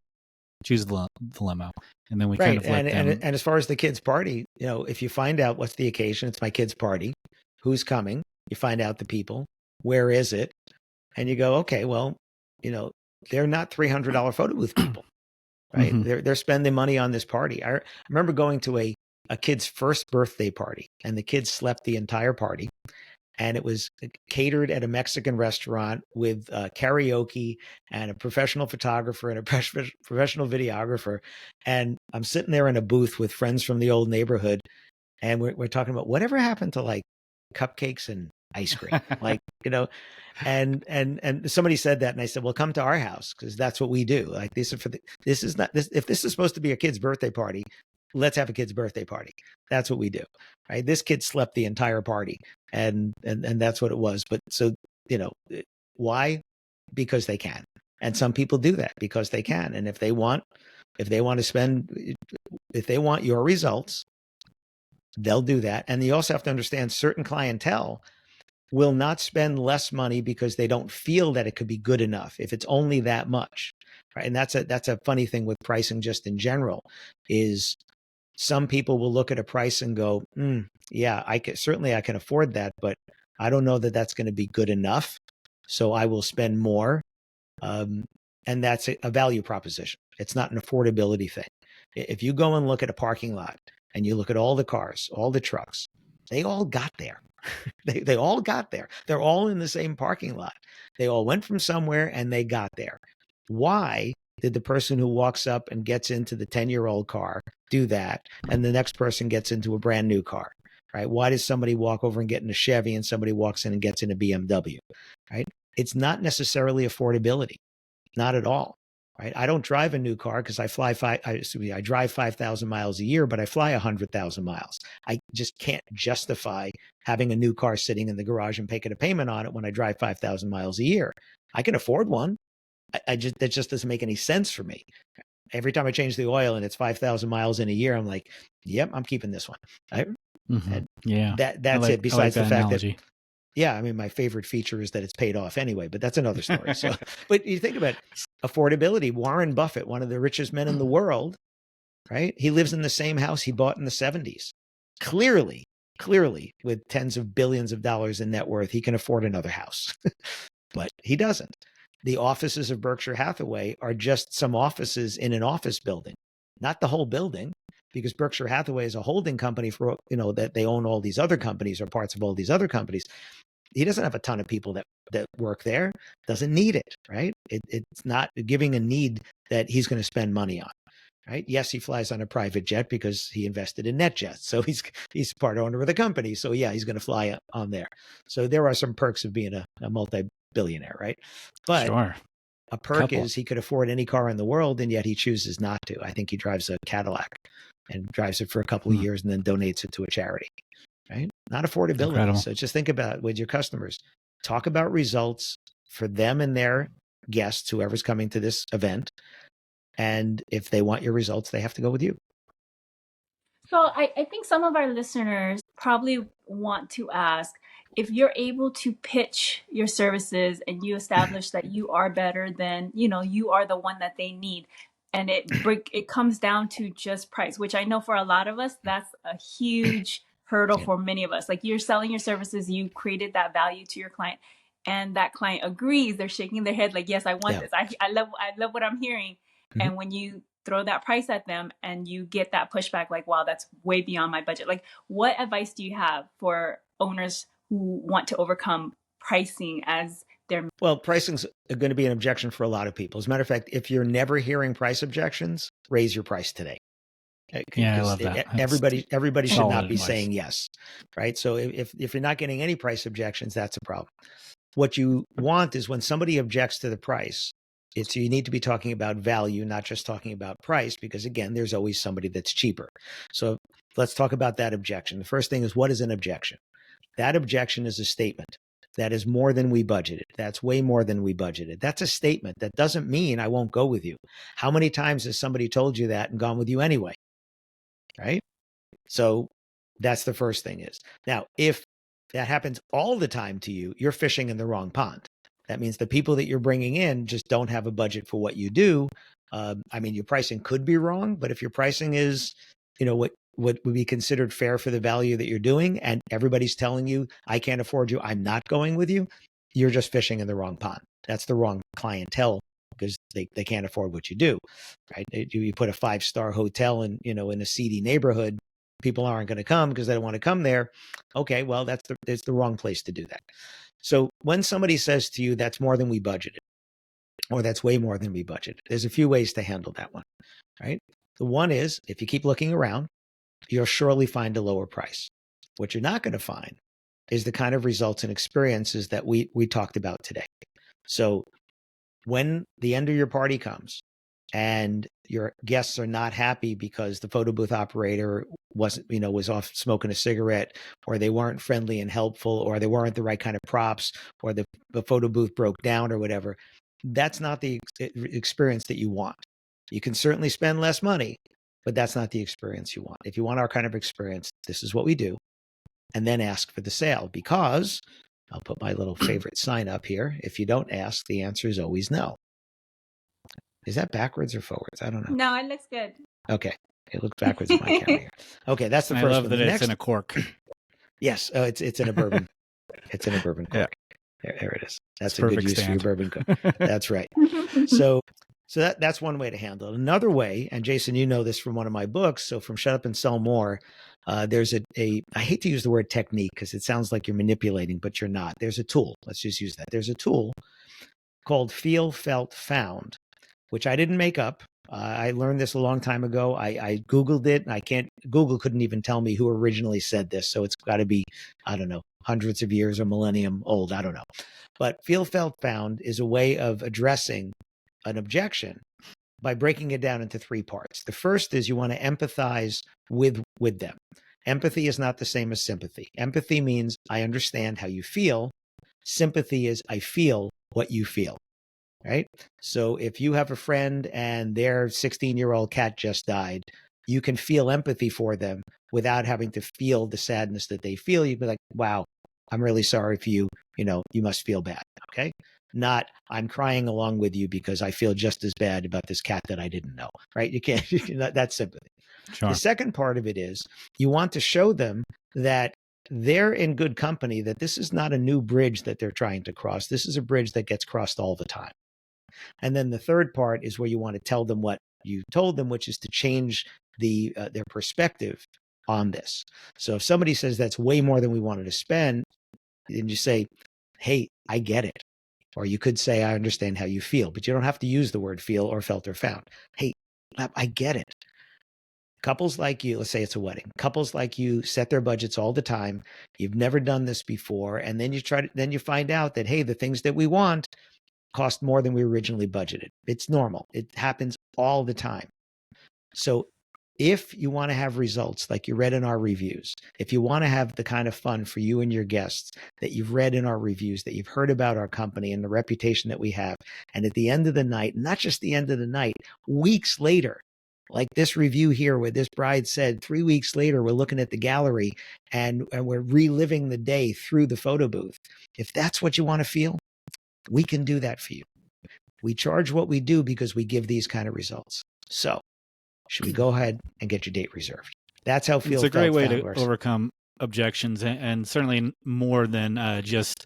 choose the limo. And then we kind of let them. And as far as the kids' party, if you find out what's the occasion, it's my kid's party, who's coming, you find out the people, where is it? And you go, okay, well, they're not $300 photo booth people, right? Mm-hmm. They're spending money on this party. I remember going to a kid's first birthday party, and the kids slept the entire party. And it was catered at a Mexican restaurant with karaoke and a professional photographer and a professional videographer. And I'm sitting there in a booth with friends from the old neighborhood. And we're talking about whatever happened to like cupcakes and ice cream, and somebody said that. And I said, well, come to our house because that's what we do. Like if this is supposed to be a kid's birthday party, let's have a kid's birthday party. That's what we do, right? This kid slept the entire party and that's what it was. But so, why? Because they can. And some people do that because they can. And if they want your results, they'll do that. And you also have to understand certain clientele will not spend less money because they don't feel that it could be good enough if it's only that much, right? And that's a funny thing with pricing just in general is some people will look at a price and go, I can afford that, but I don't know that that's going to be good enough. So I will spend more. And that's a value proposition. It's not an affordability thing. If you go and look at a parking lot and you look at all the cars, all the trucks, they all got there. They all got there. They're all in the same parking lot. They all went from somewhere and they got there. Why did the person who walks up and gets into the 10-year-old car do that, and the next person gets into a brand new car? right? Why does somebody walk over and get in a Chevy and somebody walks in and gets in a BMW, right? It's not necessarily affordability, not at all, right? I don't drive a new car because I drive 5,000 miles a year, but I fly 100,000 miles. I just can't justify having a new car sitting in the garage and making a payment on it when I drive 5,000 miles a year. I can afford one. That just doesn't make any sense for me. Every time I change the oil and it's 5,000 miles in a year, I'm like, yep, I'm keeping this one. Right? Yeah. That's it. Besides the fact analogy. that, yeah, I mean, my favorite feature is that it's paid off anyway, but that's another story. So, but you think about affordability. Warren Buffett, one of the richest men in the world, right? He lives in the same house he bought in the 70s. Clearly, with tens of billions of dollars in net worth, he can afford another house, but he doesn't. The offices of Berkshire Hathaway are just some offices in an office building, not the whole building, because Berkshire Hathaway is a holding company for, that they own all these other companies or parts of all these other companies. He doesn't have a ton of people that work there, doesn't need it, right? It's not giving a need that he's going to spend money on, right? Yes, he flies on a private jet because he invested in NetJets. So he's part owner of the company. So yeah, he's going to fly on there. So there are some perks of being a multi-billionaire, right? But sure. A perk is he could afford any car in the world, and yet he chooses not to. I think he drives a Cadillac and drives it for a couple of years and then donates it to a charity, right? Not affordability. Incredible. So just think about it with your customers. Talk about results for them and their guests, whoever's coming to this event. And if they want your results, they have to go with you. So I think some of our listeners probably want to ask, if you're able to pitch your services and you establish that you are better than, you are the one that they need, and it comes down to just price, which I know for a lot of us, that's a huge hurdle for many of us. Like, you're selling your services, you created that value to your client, and that client agrees. They're shaking their head like, yes, I want this. I love what I'm hearing. Mm-hmm. And when you throw that price at them and you get that pushback, like, wow, that's way beyond my budget. Like, what advice do you have for owners who want to overcome pricing as their... Well, pricing's going to be an objection for a lot of people. As a matter of fact, if you're never hearing price objections, raise your price today. Yeah, I love that. Everybody should not be saying yes, right? So if you're not getting any price objections, that's a problem. What you want is when somebody objects to the price, you need to be talking about value, not just talking about price, because again, there's always somebody that's cheaper. So let's talk about that objection. The first thing is, what is an objection? That objection is a statement. That is more than we budgeted. That's way more than we budgeted. That's a statement. That doesn't mean I won't go with you. How many times has somebody told you that and gone with you anyway? Right? So that's the first thing is. Now, if that happens all the time to you, you're fishing in the wrong pond. That means the people that you're bringing in just don't have a budget for what you do. I mean, your pricing could be wrong, but if your pricing is, what would be considered fair for the value that you're doing, and everybody's telling you, I can't afford you, I'm not going with you, you're just fishing in the wrong pond. That's the wrong clientele, because they can't afford what you do, right? You put a 5-star hotel in a seedy neighborhood, people aren't going to come because they don't want to come there. Okay, well, it's the wrong place to do that. So when somebody says to you, that's more than we budgeted, or that's way more than we budgeted, there's a few ways to handle that one, right? The one is, if you keep looking around, you'll surely find a lower price. What you're not going to find is the kind of results and experiences that we talked about today. So when the end of your party comes and your guests are not happy because the photo booth operator was off smoking a cigarette, or they weren't friendly and helpful, or they weren't the right kind of props, or the photo booth broke down or whatever, that's not the experience that you want. You can certainly spend less money, but that's not the experience you want. If you want our kind of experience, this is what we do. And then ask for the sale, because I'll put my little favorite sign up here. If you don't ask, the answer is always no. Is that backwards or forwards? I don't know. No, it looks good. Okay. It looks backwards in my camera here. Okay, that's the first one. I love that it's in a cork. Yes, it's in a bourbon. It's in a bourbon cork. Yeah. There it is. That's a good use for your bourbon cork. That's right. So that's one way to handle it. Another way, and Jason, you know this from one of my books, so from Shut Up and Sell More, there's I hate to use the word technique because it sounds like you're manipulating, but you're not. There's a tool. Let's just use that. There's a tool called Feel, Felt, Found, which I didn't make up. I learned this a long time ago. I Googled it, and Google couldn't even tell me who originally said this. So it's got to be, I don't know, hundreds of years or millennium old. I don't know. But feel, felt, found is a way of addressing an objection by breaking it down into three parts. The first is you want to empathize with them. Empathy is not the same as sympathy. Empathy means I understand how you feel. Sympathy is I feel what you feel, right? So if you have a friend and their 16-year-old cat just died, you can feel empathy for them without having to feel the sadness that they feel. You'd be like, wow, I'm really sorry for you. You know, you must feel bad, okay? Not I'm crying along with you because I feel just as bad about this cat that I didn't know, right? You can't, that's sympathy. Sure. The second part of it is you want to show them that they're in good company, that this is not a new bridge that they're trying to cross. This is a bridge that gets crossed all the time. And then the third part is where you want to tell them what you told them, which is to change their perspective on this. So if somebody says that's way more than we wanted to spend, then you say, hey, I get it. Or you could say, I understand how you feel, but you don't have to use the word feel or felt or found. Hey, I get it. Couples like you, let's say it's a wedding. Couples like you set their budgets all the time. You've never done this before. And then you find out that, hey, the things that we want cost more than we originally budgeted. It's normal. It happens all the time. So if you want to have results like you read in our reviews, if you want to have the kind of fun for you and your guests that you've read in our reviews, that you've heard about our company and the reputation that we have, and at the end of the night, not just the end of the night, weeks later, like this review here where this bride said 3 weeks later, we're looking at the gallery and we're reliving the day through the photo booth. If that's what you want to feel, we can do that for you. We charge what we do because we give these kind of results. So should we go ahead and get your date reserved? That's how It's a great way to works. overcome objections, and certainly more than just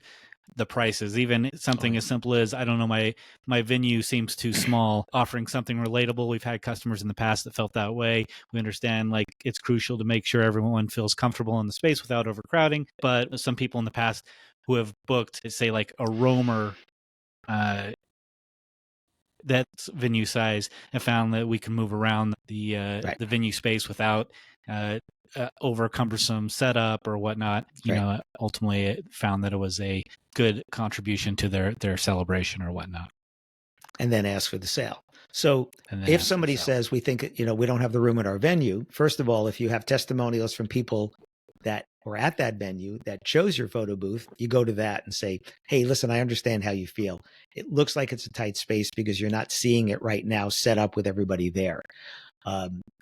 the prices. Even something as simple as, I don't know, my venue seems too small. Offering something relatable. We've had customers in the past that felt that way. We understand like it's crucial to make sure everyone feels comfortable in the space without overcrowding. But some people in the past who have booked, say, like a roamer that's venue size, and found that we can move around the venue space without over cumbersome setup or whatnot. You know, ultimately it found that it was a good contribution to their celebration or whatnot. And then ask for the sale. So if somebody says we think, you know, we don't have the room at our venue, first of all, if you have testimonials from people that were at that venue that chose your photo booth, you go to that and say, hey, listen, I understand how you feel. It looks like it's a tight space because you're not seeing it right now set up with everybody there.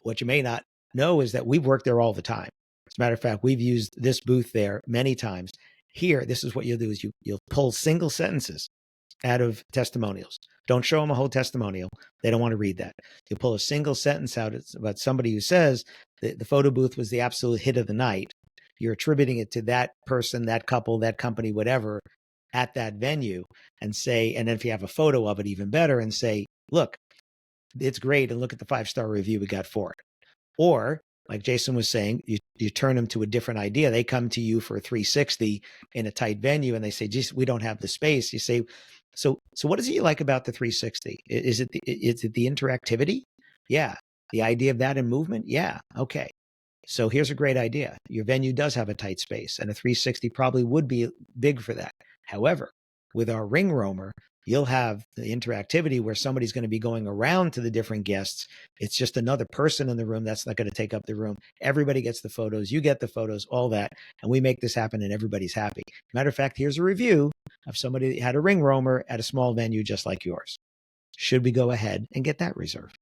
What you may not know is that we've worked there all the time. As a matter of fact, we've used this booth there many times. Here, this is what you'll do is you'll pull single sentences out of testimonials. Don't show them a whole testimonial. They don't want to read that. You pull a single sentence out about somebody who says the photo booth was the absolute hit of the night. You're attributing it to that person, that couple, that company, whatever, at that venue, and then if you have a photo of it, even better, and say, look, it's great, and look at the 5-star review we got for it. Or, like Jason was saying, you turn them to a different idea. They come to you for a 360 in a tight venue, and they say, geez, we don't have the space. You say, so what is it you like about the 360? Is it the interactivity? Yeah. The idea of that in movement? Yeah. Okay. So here's a great idea. Your venue does have a tight space, and a 360 probably would be big for that. However, with our ring roamer, you'll have the interactivity where somebody's going to be going around to the different guests. It's just another person in the room. That's not going to take up the room. Everybody gets the photos. You get the photos, all that. And we make this happen and everybody's happy. Matter of fact, here's a review of somebody that had a ring roamer at a small venue just like yours. Should we go ahead and get that reserved?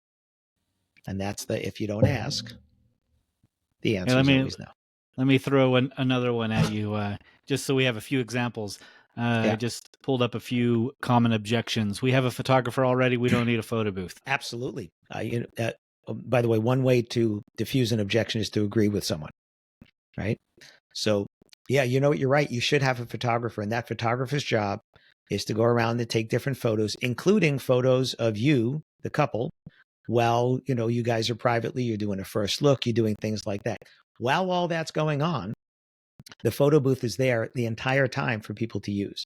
And that's if you don't ask, the answer is always no. Let me throw another one at you, just so we have a few examples. I just pulled up a few common objections. We have a photographer already. We don't need a photo booth. Absolutely. By the way, one way to diffuse an objection is to agree with someone, right? So, yeah, you know what? You're right. You should have a photographer, and that photographer's job is to go around and take different photos, including photos of you, the couple, while, you know, you guys are privately, you're doing a first look, you're doing things like that. While all that's going on, the photo booth is there the entire time for people to use.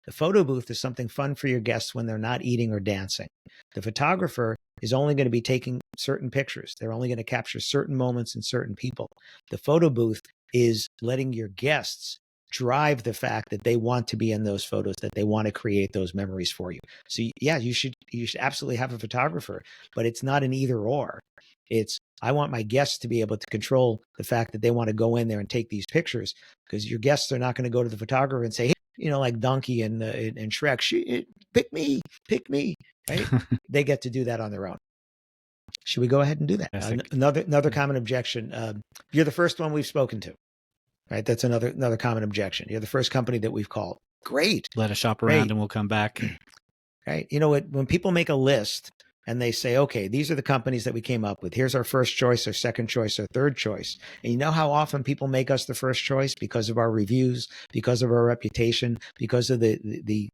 The photo booth is something fun for your guests when they're not eating or dancing. The photographer is only going to be taking certain pictures. They're only going to capture certain moments and certain people. The photo booth is letting your guests drive the fact that they want to be in those photos, that they want to create those memories for you. So yeah, you should absolutely have a photographer, but it's not an either or. It's, I want my guests to be able to control the fact that they want to go in there and take these pictures, because your guests are not going to go to the photographer and say, hey, like Donkey and Shrek, pick me, right? They get to do that on their own. Should we go ahead and do that? Another common objection. You're the first one we've spoken to, right? That's another common objection. You're the first company that we've called. Great. Let us shop around and we'll come back. Right. You know what? When people make a list and they say, okay, these are the companies that we came up with. Here's our first choice, our second choice, our third choice. And you know how often people make us the first choice? Because of our reviews, because of our reputation, because of the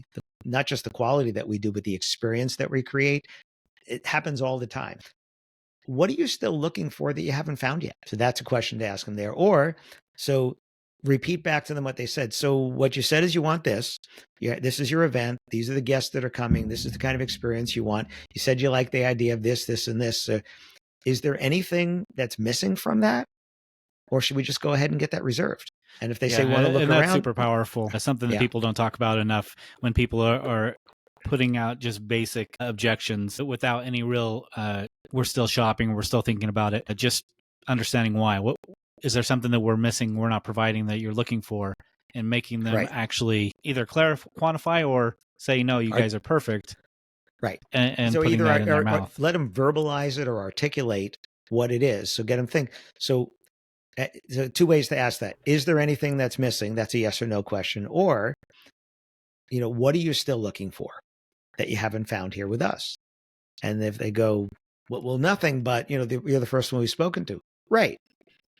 not just the quality that we do, but the experience that we create. It happens all the time. What are you still looking for that you haven't found yet? So that's a question to ask them there. Or, so repeat back to them what they said. So what you said is you want this. Yeah, this is your event. These are the guests that are coming. This is the kind of experience you want. You said you like the idea of this, this, and this. Is there anything that's missing from that? Or should we just go ahead and get that reserved? And if they say want to look and around. That's super powerful. That's something that people don't talk about enough when people are putting out just basic objections without any real, we're still shopping, we're still thinking about it, just understanding why. What is there something that we're missing, we're not providing that you're looking for, and making them actually either quantify or say, no, you guys are perfect. Right. And so putting either that in their mouth. let them verbalize it or articulate what it is. So get them think. So two ways to ask that. Is there anything that's missing? That's a yes or no question. Or, what are you still looking for that you haven't found here with us? And if they go, well, nothing, but you're the first one we've spoken to. Right.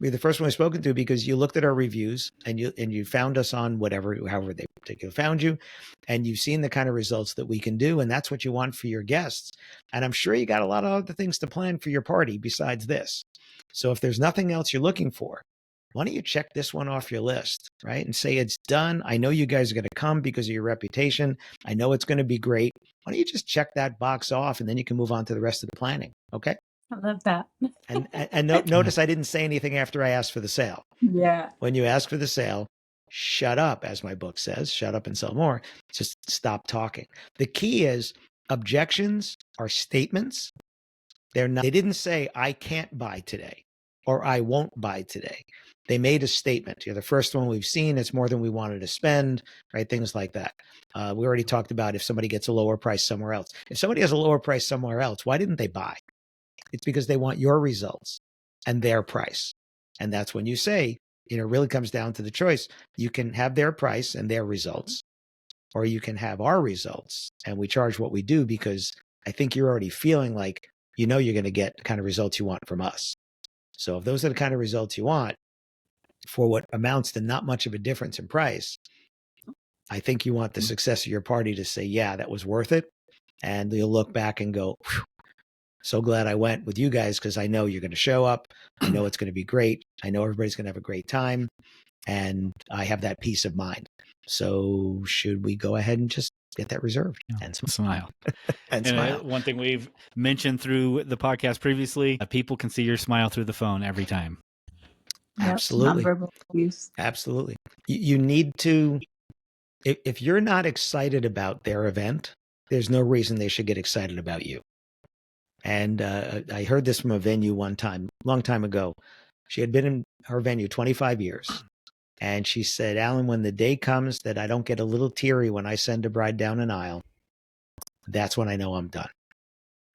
We're the first one we've spoken to because you looked at our reviews and you found us on however they particularly found you, and you've seen the kind of results that we can do. And that's what you want for your guests. And I'm sure you got a lot of other things to plan for your party besides this. So if there's nothing else you're looking for, why don't you check this one off your list, right? And say it's done. I know you guys are going to come because of your reputation. I know it's going to be great. Why don't you just check that box off, and then you can move on to the rest of the planning. Okay. I love that. and notice I didn't say anything after I asked for the sale. Yeah. When you ask for the sale, shut up, as my book says, shut up and sell more. Just stop talking. The key is objections are statements. They didn't say, I can't buy today or I won't buy today. They made a statement. You're the first one we've seen. It's more than we wanted to spend, right? Things like that. We already talked about if somebody gets a lower price somewhere else. If somebody has a lower price somewhere else, why didn't they buy? It's because they want your results and their price. And that's when you say, it really comes down to the choice. You can have their price and their results, or you can have our results. And we charge what we do because I think you're already feeling like, you're going to get the kind of results you want from us. So if those are the kind of results you want for what amounts to not much of a difference in price, I think you want the success of your party to say, yeah, that was worth it. And you'll look back and go, so glad I went with you guys because I know you're going to show up. I know it's going to be great. I know everybody's going to have a great time. And I have that peace of mind. So should we go ahead and just get that reserved and smile? and smile. One thing we've mentioned through the podcast previously, people can see your smile through the phone every time. Absolutely. Nonverbal cues. Absolutely. You need to, if you're not excited about their event, there's no reason they should get excited about you. And I heard this from a venue one time, long time ago. She had been in her venue 25 years. And she said, Alan, when the day comes that I don't get a little teary when I send a bride down an aisle, that's when I know I'm done.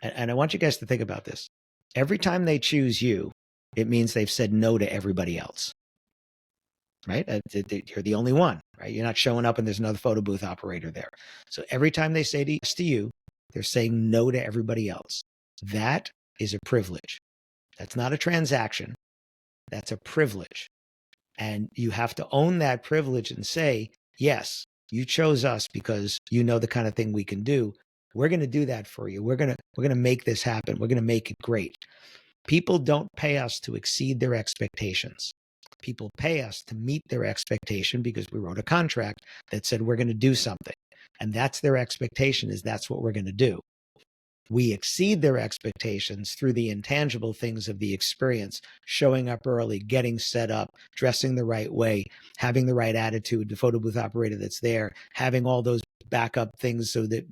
And I want you guys to think about this. Every time they choose you, it means they've said no to everybody else, right? You're the only one, right? You're not showing up and there's another photo booth operator there. So every time they say yes to you, they're saying no to everybody else. That is a privilege. That's not a transaction. That's a privilege. And you have to own that privilege and say, yes, you chose us because you know the kind of thing we can do. We're going to do that for you. We're going to make this happen. We're going to make it great. People don't pay us to exceed their expectations. People pay us to meet their expectation because we wrote a contract that said we're going to do something. And that's their expectation, is that's what we're going to do. We exceed their expectations through the intangible things of the experience, showing up early, getting set up, dressing the right way, having the right attitude, the photo booth operator that's there, having all those backup things so that,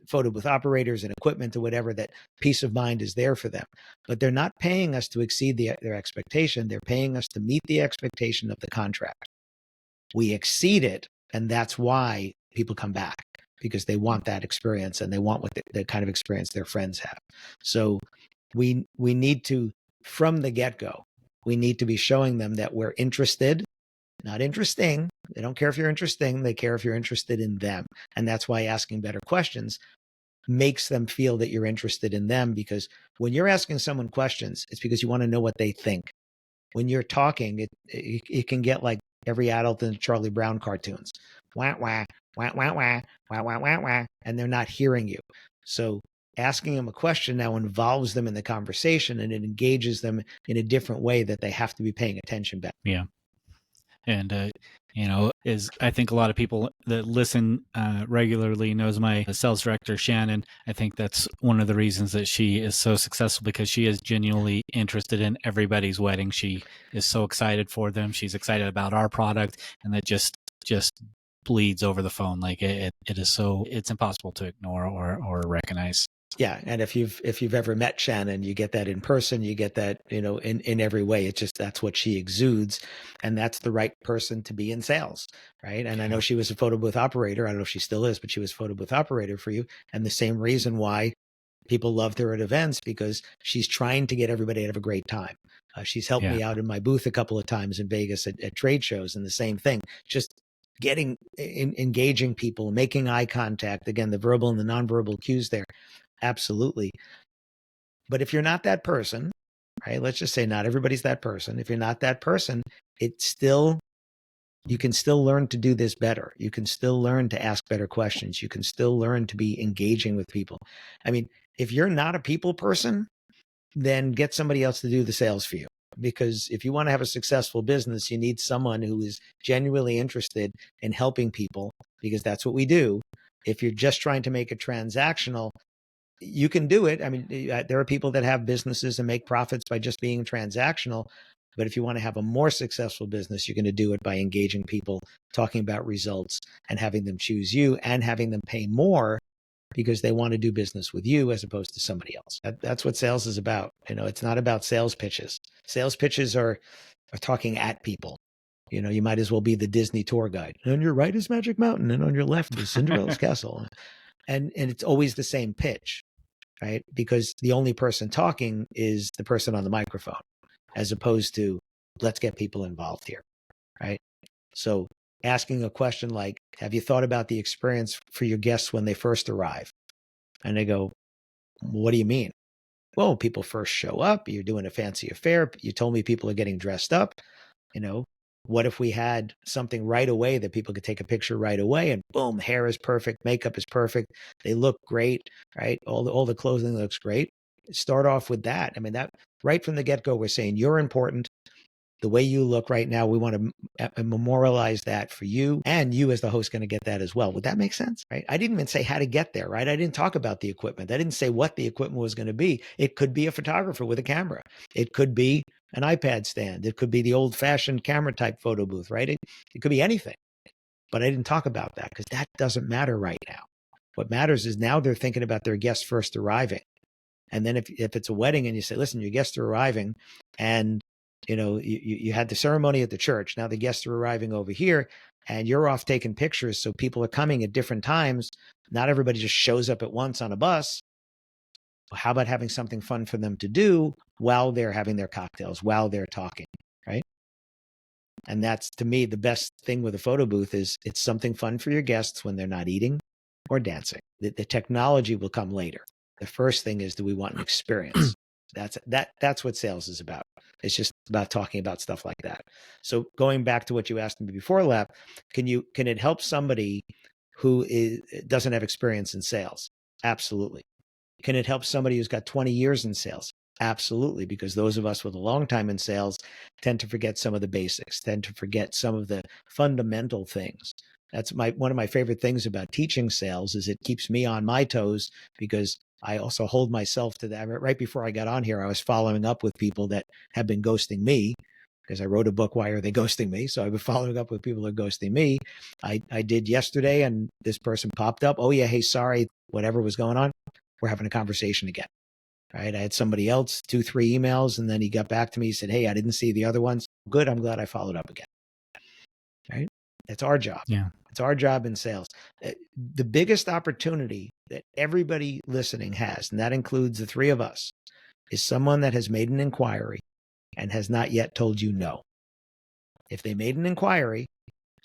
photo booth operators and equipment or whatever, that peace of mind is there for them. But they're not paying us to exceed their expectation. They're paying us to meet the expectation of the contract. We exceed it, and that's why people come back, because they want that experience and they want the kind of experience their friends have. So we need to, from the get-go, we need to be showing them that we're interested, not interesting. They don't care if you're interesting. They care if you're interested in them. And that's why asking better questions makes them feel that you're interested in them, because when you're asking someone questions, it's because you want to know what they think. When you're talking, it can get like every adult in the Charlie Brown cartoons. Wah, wah, wah, wah, wah, wah, wah, wah, wah, and they're not hearing you. So asking them a question now involves them in the conversation, and it engages them in a different way that they have to be paying attention back. Yeah. And, I think a lot of people that listen regularly knows my sales director, Shannon. I think that's one of the reasons that she is so successful, because she is genuinely interested in everybody's wedding. She is so excited for them. She's excited about our product, and that just bleeds over the phone. Like it's impossible to ignore or recognize. Yeah. And if you've ever met Shannon, you get that in person, you get that, in every way. It's just, that's what she exudes. And that's the right person to be in sales. Right. And I know she was a photo booth operator. I don't know if she still is, but she was a photo booth operator for you. And the same reason why people loved her at events, because she's trying to get everybody to have a great time. She's helped me out in my booth a couple of times in Vegas at trade shows, and the same thing, just engaging people, making eye contact. Again, the verbal and the nonverbal cues there. Absolutely. But if you're not that person, right, let's just say not everybody's that person. If you're not that person, you can still learn to do this better. You can still learn to ask better questions. You can still learn to be engaging with people. I mean, if you're not a people person, then get somebody else to do the sales for you. Because if you want to have a successful business, you need someone who is genuinely interested in helping people, because that's what we do. If you're just trying to make it transactional, you can do it. I mean, there are people that have businesses and make profits by just being transactional. But if you want to have a more successful business, you're going to do it by engaging people, talking about results, and having them choose you, and having them pay more because they want to do business with you as opposed to somebody else. That's what sales is about. It's not about sales pitches. Sales pitches are talking at people. You might as well be the Disney tour guide. On your right is Magic Mountain, and on your left is Cinderella's castle. And it's always the same pitch, right? Because the only person talking is the person on the microphone, as opposed to, let's get people involved here, right? So asking a question like, have you thought about the experience for your guests when they first arrive? And they go, what do you mean? Well, people first show up, you're doing a fancy affair. You told me people are getting dressed up. What if we had something right away that people could take a picture right away, and boom, hair is perfect, makeup is perfect, they look great, right? All the clothing looks great. Start off with that. I mean, that right from the get-go, we're saying you're important. The way you look right now, we want to memorialize that for you, and you as the host going to get that as well. Would that make sense? Right? I didn't even say how to get there, right? I didn't talk about the equipment. I didn't say what the equipment was going to be. It could be a photographer with a camera. It could be an iPad stand. It could be the old-fashioned camera type photo booth, right? It could be anything. But I didn't talk about that because that doesn't matter right now. What matters is now they're thinking about their guests first arriving. And then if it's a wedding and you say, listen, your guests are arriving, and you had the ceremony at the church. Now the guests are arriving over here, and you're off taking pictures. So people are coming at different times. Not everybody just shows up at once on a bus. How about having something fun for them to do while they're having their cocktails, while they're talking, right? And that's, to me, the best thing with a photo booth is it's something fun for your guests when they're not eating or dancing. The technology will come later. The first thing is, do we want an experience? That's what sales is about. It's just about talking about stuff like that. So going back to what you asked me before, Lap, can it help somebody who doesn't have experience in sales? Absolutely. Can it help somebody who's got 20 years in sales? Absolutely, because those of us with a long time in sales tend to forget some of the basics, tend to forget some of the fundamental things. That's one of my favorite things about teaching sales is it keeps me on my toes, because I also hold myself to that. Right before I got on here, I was following up with people that have been ghosting me, because I wrote a book, Why Are They Ghosting Me? So I've been following up with people that are ghosting me. I did yesterday, and this person popped up. Oh yeah, hey, sorry, whatever was going on. We're having a conversation again. Right. I had somebody else, 2-3 emails, and then he got back to me. He said, hey, I didn't see the other ones. Good. I'm glad I followed up again. Right. That's our job. Yeah. It's our job in sales. The biggest opportunity that everybody listening has, and that includes the three of us, is someone that has made an inquiry and has not yet told you no. If they made an inquiry,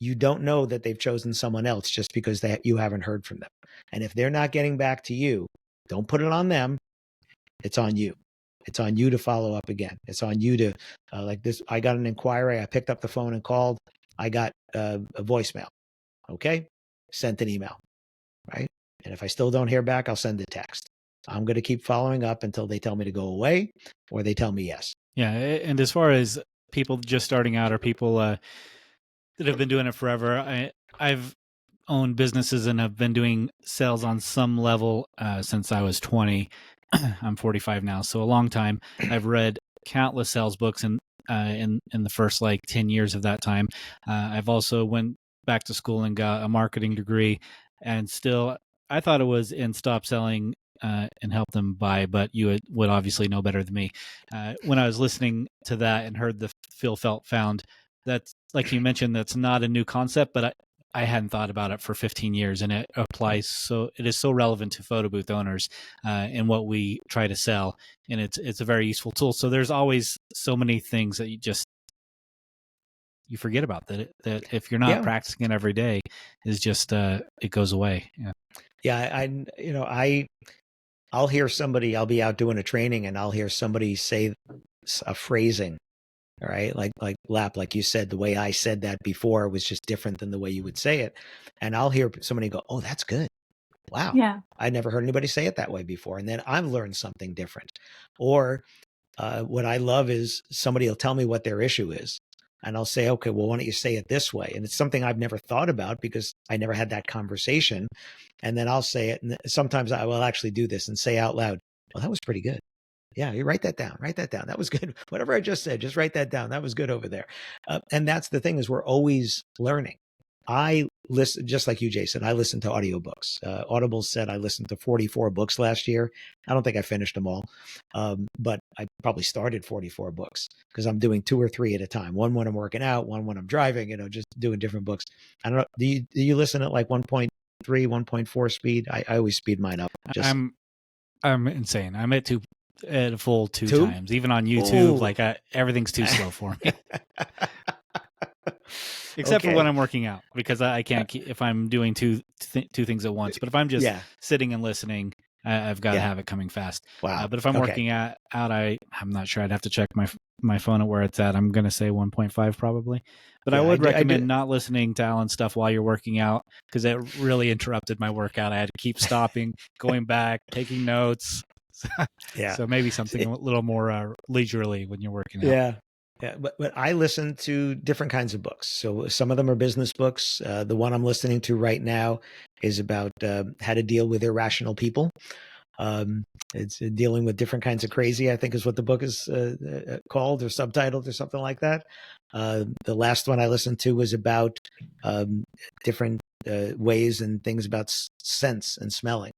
you don't know that they've chosen someone else just because you haven't heard from them. And if they're not getting back to you, don't put it on them. It's on you. It's on you to follow up again. It's on you to, like this, I got an inquiry. I picked up the phone and called. I got a voicemail. Okay. Sent an email. Right. And if I still don't hear back, I'll send a text. I'm going to keep following up until they tell me to go away or they tell me yes. Yeah. And as far as people just starting out or people that have been doing it forever, I've owned businesses and have been doing sales on some level since I was 20. I'm 45 now, so a long time. I've read countless sales books in the first 10 years of that time. I've also went back to school and got a marketing degree, and still I thought it was in stop selling and help them buy, but you would obviously know better than me. When I was listening to that and heard the feel, felt, found, that's like you mentioned, that's not a new concept, but I hadn't thought about it for 15 years, and it applies. So it is so relevant to photo booth owners and what we try to sell. And it's a very useful tool. So there's always so many things that you forget about that if you're not practicing it every day is just, it goes away. Yeah. Yeah. I'll hear somebody, I'll be out doing a training and I'll hear somebody say a phrasing. All right. Like lap, like you said, the way I said that before was just different than the way you would say it. And I'll hear somebody go, oh, that's good. Wow. Yeah. I never heard anybody say it that way before. And then I've learned something different. Or what I love is somebody will tell me what their issue is. And I'll say, okay, well, why don't you say it this way? And it's something I've never thought about because I never had that conversation. And then I'll say it. And sometimes I will actually do this and say out loud, well, that was pretty good. Yeah, you write that down. Write that down. That was good. Whatever I just said, just write that down. That was good over there. And that's the thing is we're always learning. I listen, just like you, Jason, I listen to audiobooks. Audible said I listened to 44 books last year. I don't think I finished them all, but I probably started 44 books because I'm doing 2 or 3 at a time. One when I'm working out, one when I'm driving, just doing different books. I don't know. Do you listen at like 1.3, 1.4 speed? I always speed mine up. I'm insane. I'm at a full 2 times, even on YouTube. Everything's too slow for me. Except for when I'm working out, because I can't keep, if I'm doing two things at once. But if I'm just sitting and listening, I've got to have it coming fast. Wow. But if I'm working out, I'm not sure. I'd have to check my phone at where it's at. I'm going to say 1.5 probably. But I would recommend not listening to Alan's stuff while you're working out, because it really interrupted my workout. I had to keep stopping, going back, taking notes. So maybe something a little more leisurely when you're working out. Yeah, but I listen to different kinds of books. So some of them are business books. The one I'm listening to right now is about how to deal with irrational people. It's dealing with different kinds of crazy, I think is what the book is called or subtitled or something like that. The last one I listened to was about different ways and things about sense and smelling,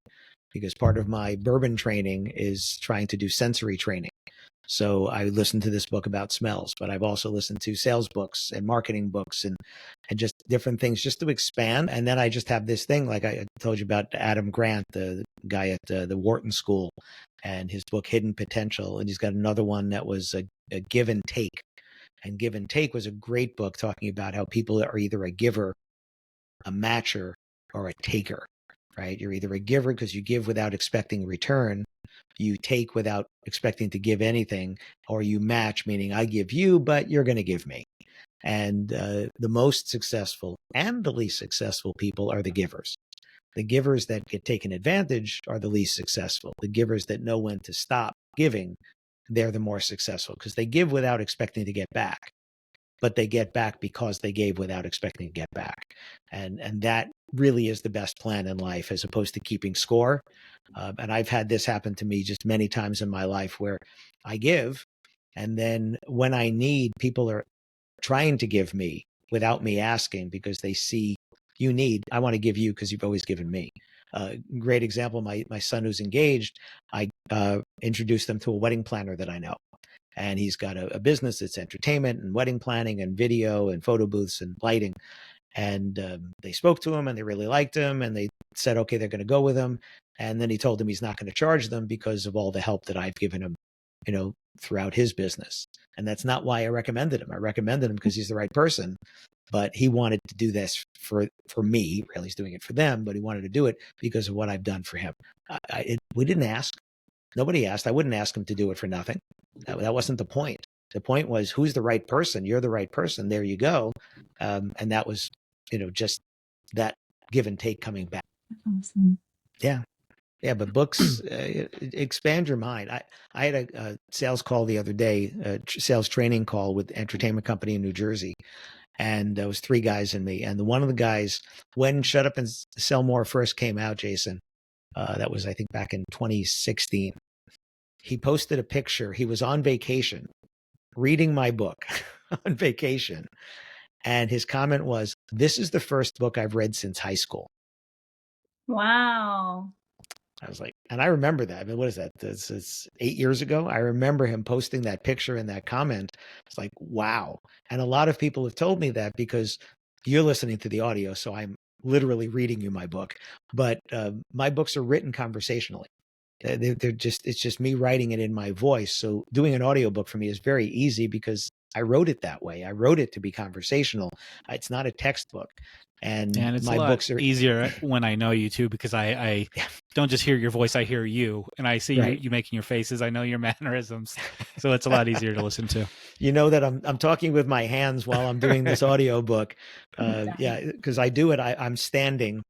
because part of my bourbon training is trying to do sensory training. So I listened to this book about smells, but I've also listened to sales books and marketing books and just different things just to expand. And then I just have this thing, like I told you about Adam Grant, the guy at the Wharton School, and his book, Hidden Potential. And he's got another one that was a Give and Take. And Give and Take was a great book talking about how people are either a giver, a matcher, or a taker, right? You're either a giver because you give without expecting return, you take without expecting to give anything, or you match, meaning I give you, but you're going to give me. And the most successful and the least successful people are the givers. The givers that get taken advantage are the least successful. The givers that know when to stop giving, they're the more successful because they give without expecting to get back, but they get back because they gave without expecting to get back. And that really is the best plan in life, as opposed to keeping score. And I've had this happen to me just many times in my life, where I give, and then when I need, people are trying to give me without me asking, because they see you need, I want to give you because you've always given me. Great example, my son who's engaged, I introduced them to a wedding planner that I know. And he's got a business that's entertainment and wedding planning and video and photo booths and lighting. And they spoke to him and they really liked him, and they said, okay, they're going to go with him. And then he told them he's not going to charge them because of all the help that I've given him, throughout his business. And that's not why I recommended him. I recommended him because he's the right person, but he wanted to do this for me. Really, he's doing it for them, but he wanted to do it because of what I've done for him. We didn't ask. Nobody asked. I wouldn't ask him to do it for nothing. That wasn't the point. The point was, who's the right person? You're the right person. There you go. And that was, just that give and take coming back. Awesome. Yeah. Yeah, but books expand your mind. I had a sales call the other day, a sales training call with entertainment company in New Jersey. And there was 3 guys and me. And one of the guys, when Shut Up and Sell More first came out, Jason, that was, I think, back in 2016, he posted a picture. He was on vacation, reading my book on vacation. And his comment was, "This is the first book I've read since high school." Wow. I was like, and I remember that. I mean, what is that? It's 8 years ago. I remember him posting that picture and that comment. It's like, wow. And a lot of people have told me that, because you're listening to the audio, so I'm literally reading you my book. But my books are written conversationally. It's just me writing it in my voice. So doing an audiobook for me is very easy, because I wrote it that way. I wrote it to be conversational. It's not a textbook. And it's my a lot books are easier when I know you too, because I don't just hear your voice, I hear you, and I see Right. you making your faces. I know your mannerisms, so it's a lot easier to listen to. You know that I'm talking with my hands while I'm doing this audiobook. Yeah, because I do it. I'm standing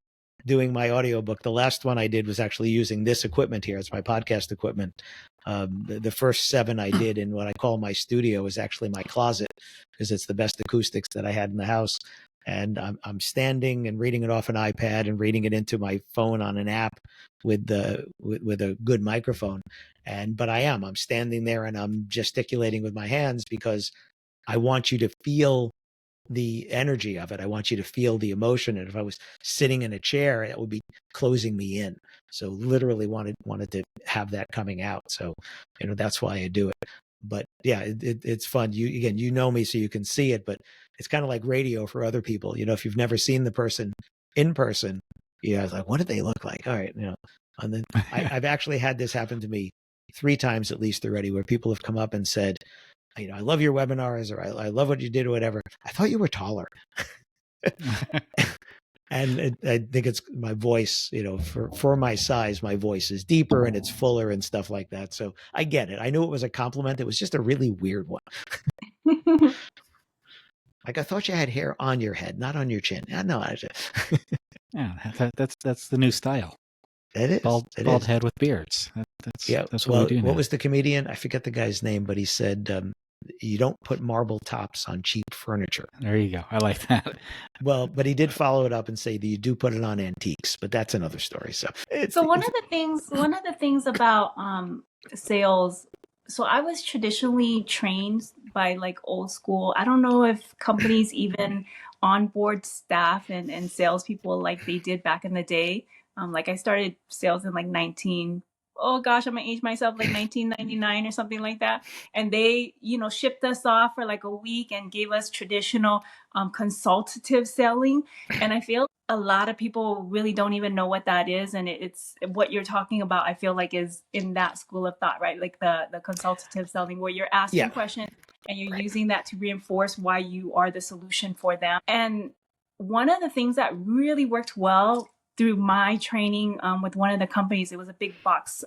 doing my audiobook. The last one I did was actually using this equipment here. It's my podcast equipment. The first 7 I did in what I call my studio is actually my closet, because it's the best acoustics that I had in the house. And I'm standing and reading it off an iPad and reading it into my phone on an app with a good microphone. But I'm standing there and I'm gesticulating with my hands, because I want you to feel the energy of it. I want you to feel the emotion. And if I was sitting in a chair, it would be closing me in. So literally wanted to have that coming out. So, that's why I do it. But yeah, it's fun. You know me, so you can see it, but it's kind of like radio for other people. If you've never seen the person in person, it's like, what did they look like? All right. And then I've actually had this happen to me 3 times at least already, where people have come up and said, I love your webinars, or I love what you did, or whatever. I thought you were taller. And I think it's my voice, for my size, my voice is deeper and it's fuller and stuff like that. So I get it. I knew it was a compliment. It was just a really weird one. Like, I thought you had hair on your head, not on your chin. No, Yeah, that's the new style. It is. Bald head with beards. That's what we do now. What was the comedian? I forget the guy's name, but he said, you don't put marble tops on cheap furniture. There you go. I like that. Well, but he did follow it up and say that you do put it on antiques, but that's another story. So one of the things about sales. So I was traditionally trained by like old school. I don't know if companies even onboard staff and salespeople like they did back in the day. Like I started sales in like I'm gonna age myself, like 1999 or something like that. And they, shipped us off for like a week and gave us traditional consultative selling. And I feel a lot of people really don't even know what that is. And it's what you're talking about, I feel like, is in that school of thought, right? Like the consultative selling, where you're asking questions and you're using that to reinforce why you are the solution for them. And one of the things that really worked well through my training with one of the companies, it was a big box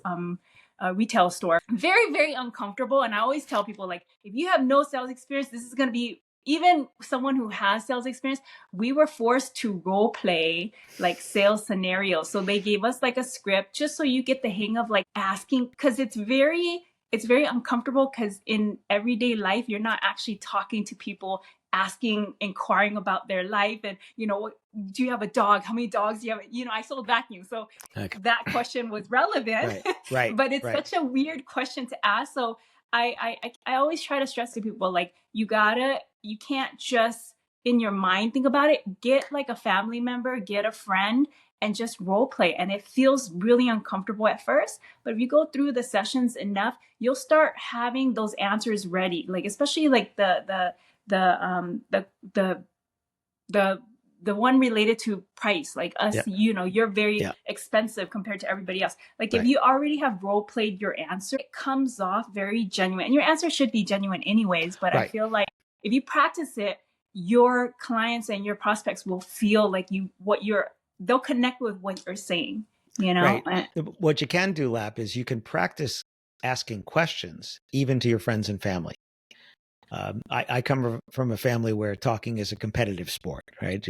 retail store. Very, very uncomfortable. And I always tell people, like, if you have no sales experience, this is going to be, even someone who has sales experience, we were forced to role play like sales scenarios. So they gave us like a script just so you get the hang of like asking, because it's very uncomfortable, because in everyday life, you're not actually talking to people asking, inquiring about their life. And, do you have a dog? How many dogs do you have? I sold vacuums. So that question was relevant, right, but it's such a weird question to ask. So I always try to stress to people, like, you can't just in your mind think about it. Get like a family member, get a friend, and just role play. And it feels really uncomfortable at first, but if you go through the sessions enough, you'll start having those answers ready. Like, especially like the one related to price, like us, you're very expensive compared to everybody else. Like, if you already have role played your answer, it comes off very genuine, and your answer should be genuine anyways. But I feel like if you practice it, your clients and your prospects will feel like they'll connect with what you're saying, Right. What you can do, Lap, is you can practice asking questions even to your friends and family. I come from a family where talking is a competitive sport, right?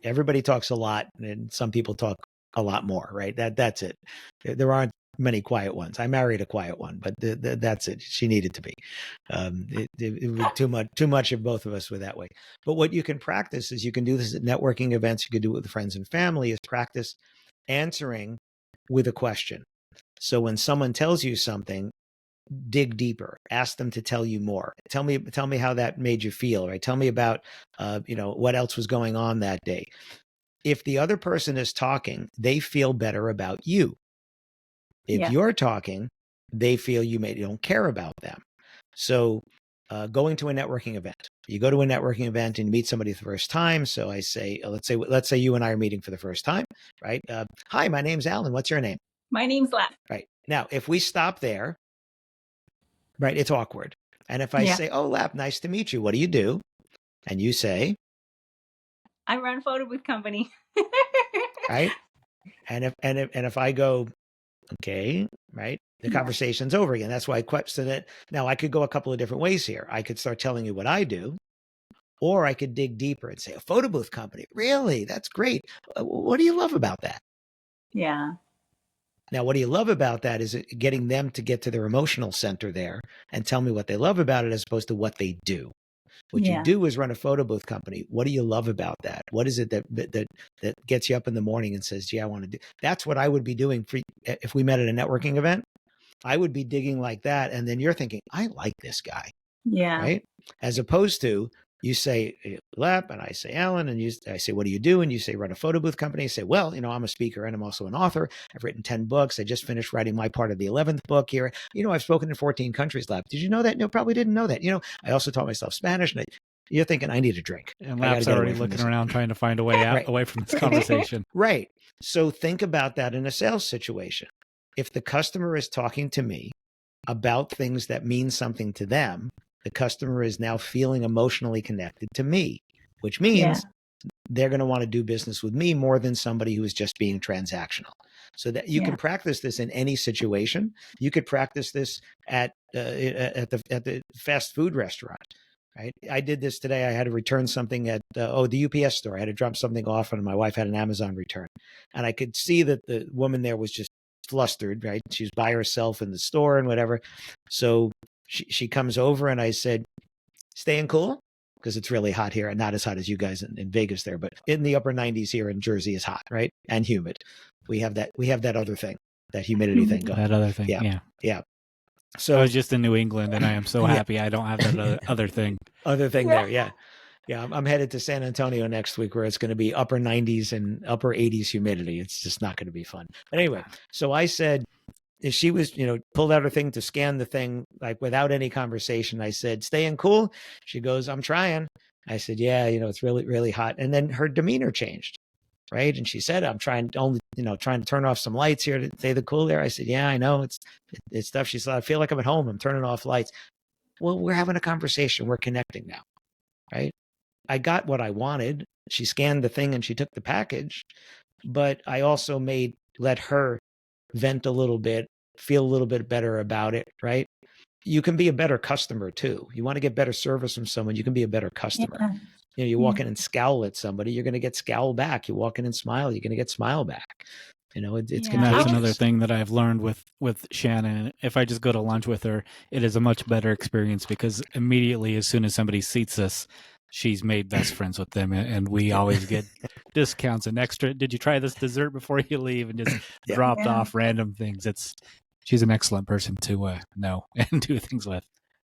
Everybody talks a lot, and some people talk a lot more, right? That's it. There aren't many quiet ones. I married a quiet one, but that's it. She needed to be. It was too much of both of us were that way. But what you can practice is, you can do this at networking events. You can do it with friends and family, is practice answering with a question. So when someone tells you something, dig deeper, ask them to tell you more. Tell me how that made you feel, right? Tell me about, what else was going on that day. If the other person is talking, they feel better about you. If you're talking, they feel you don't care about them. So going to a networking event, you go to a networking event and meet somebody for the first time. So I say, let's say you and I are meeting for the first time, right? Hi, my name's Alan. What's your name? My name's Lap. Right. Now, if we stop there, right, it's awkward. And if I say, oh, Lap, nice to meet you. What do you do? And you say, I run a photo booth company. Right. And if I go, okay, right, the conversation's over again. That's why now I could go a couple of different ways here. I could start telling you what I do, or I could dig deeper and say, a photo booth company. Really? That's great. What do you love about that? Yeah. Now, what do you love about that is getting them to get to their emotional center there and tell me what they love about it, as opposed to what they do. What you do is run a photo booth company. What do you love about that? What is it that gets you up in the morning and says, I want to do? That's what I would be doing if we met at a networking event. I would be digging like that. And then you're thinking, I like this guy. Yeah. Right. As opposed to, you say, Lap, and I say, Alan, and I say, what do you do? And you say, run a photo booth company. You say, well, I'm a speaker and I'm also an author. I've written 10 books. I just finished writing my part of the 11th book here. I've spoken in 14 countries, Lap. Did you know that? No, probably didn't know that. I also taught myself Spanish. And you're thinking, I need a drink. And Lap's already looking around trying to find a way out away from this conversation. Right. So think about that in a sales situation. If the customer is talking to me about things that mean something to them, the customer is now feeling emotionally connected to me, which means they're going to want to do business with me more than somebody who is just being transactional. So that you can practice this in any situation. You could practice this at the fast food restaurant, right? I did this today. I had to return something at the UPS store. I had to drop something off, and my wife had an Amazon return, and I could see that the woman there was just flustered, right? She was by herself in the store and whatever. So she comes over, and I said, staying cool? Because it's really hot here, and not as hot as you guys in Vegas there, but in the upper 90s here in Jersey is hot, right? And humid. We have that other thing, that humidity thing going. That other thing. Yeah. So I was just in New England, and I am so happy I don't have that other thing. Other thing there. Yeah. Yeah. I'm headed to San Antonio next week, where it's going to be upper 90s and upper 80s humidity. It's just not going to be fun. But anyway, so I said, if she was, pulled out her thing to scan the thing, like without any conversation, I said, staying cool? She goes, I'm trying. I said, yeah, it's really, really hot. And then her demeanor changed, right? And she said, I'm trying to turn off some lights here to stay the cool there. I said, yeah, I know. It's tough. She said, I feel like I'm at home. I'm turning off lights. Well, we're having a conversation. We're connecting now, right? I got what I wanted. She scanned the thing and she took the package, but I also let her vent a little bit, feel a little bit better about it, right? You can be a better customer too. You want to get better service from someone, you can be a better customer. Yeah. You walk in and scowl at somebody, you're going to get scowl back. You walk in and smile, you're going to get smile back. It's That's another thing that I've learned with Shannon. If I just go to lunch with her, it is a much better experience, because immediately, as soon as somebody seats us, she's made best friends with them, and we always get discounts and extra. Did you try this dessert before you leave? And just Yeah. dropped off random things. She's an excellent person to know and do things with.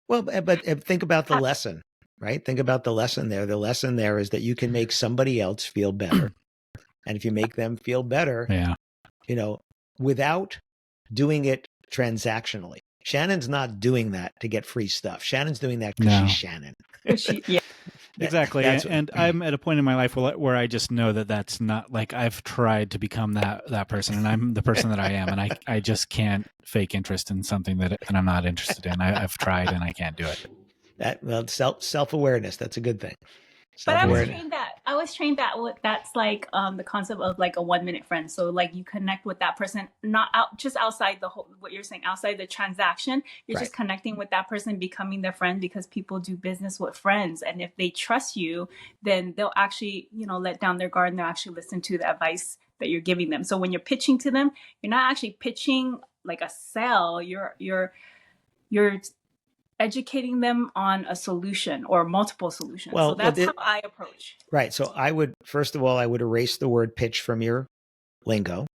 Well, but think about the lesson, right? Think about the lesson there. The lesson there is that you can make somebody else feel better. And if you make them feel better, Yeah. you know, without doing it transactionally. Shannon's not doing that to get free stuff. Shannon's doing that because No. she's Shannon. Yeah. Exactly. That's- And I'm at a point in my life where I just know that that's not, like, I've tried to become that person, and I'm the person that I am, and I just can't fake interest in something that I'm not interested in. I've tried and I can't do it. Well, self-awareness, that's a good thing. But I was Self-awareness. trained that that's like the concept of like a 1 minute friend. So like you connect with that person, not just outside the whole, what you're saying, outside the transaction. You're Right. just connecting with that person, becoming their friend, because people do business with friends. And if they trust you, then they'll actually, let down their guard, and they'll actually listen to the advice that you're giving them. So when you're pitching to them, you're not actually pitching like a sell. You're educating them on a solution or multiple solutions. Well, so that's how I approach. Right. So I would erase the word pitch from your lingo,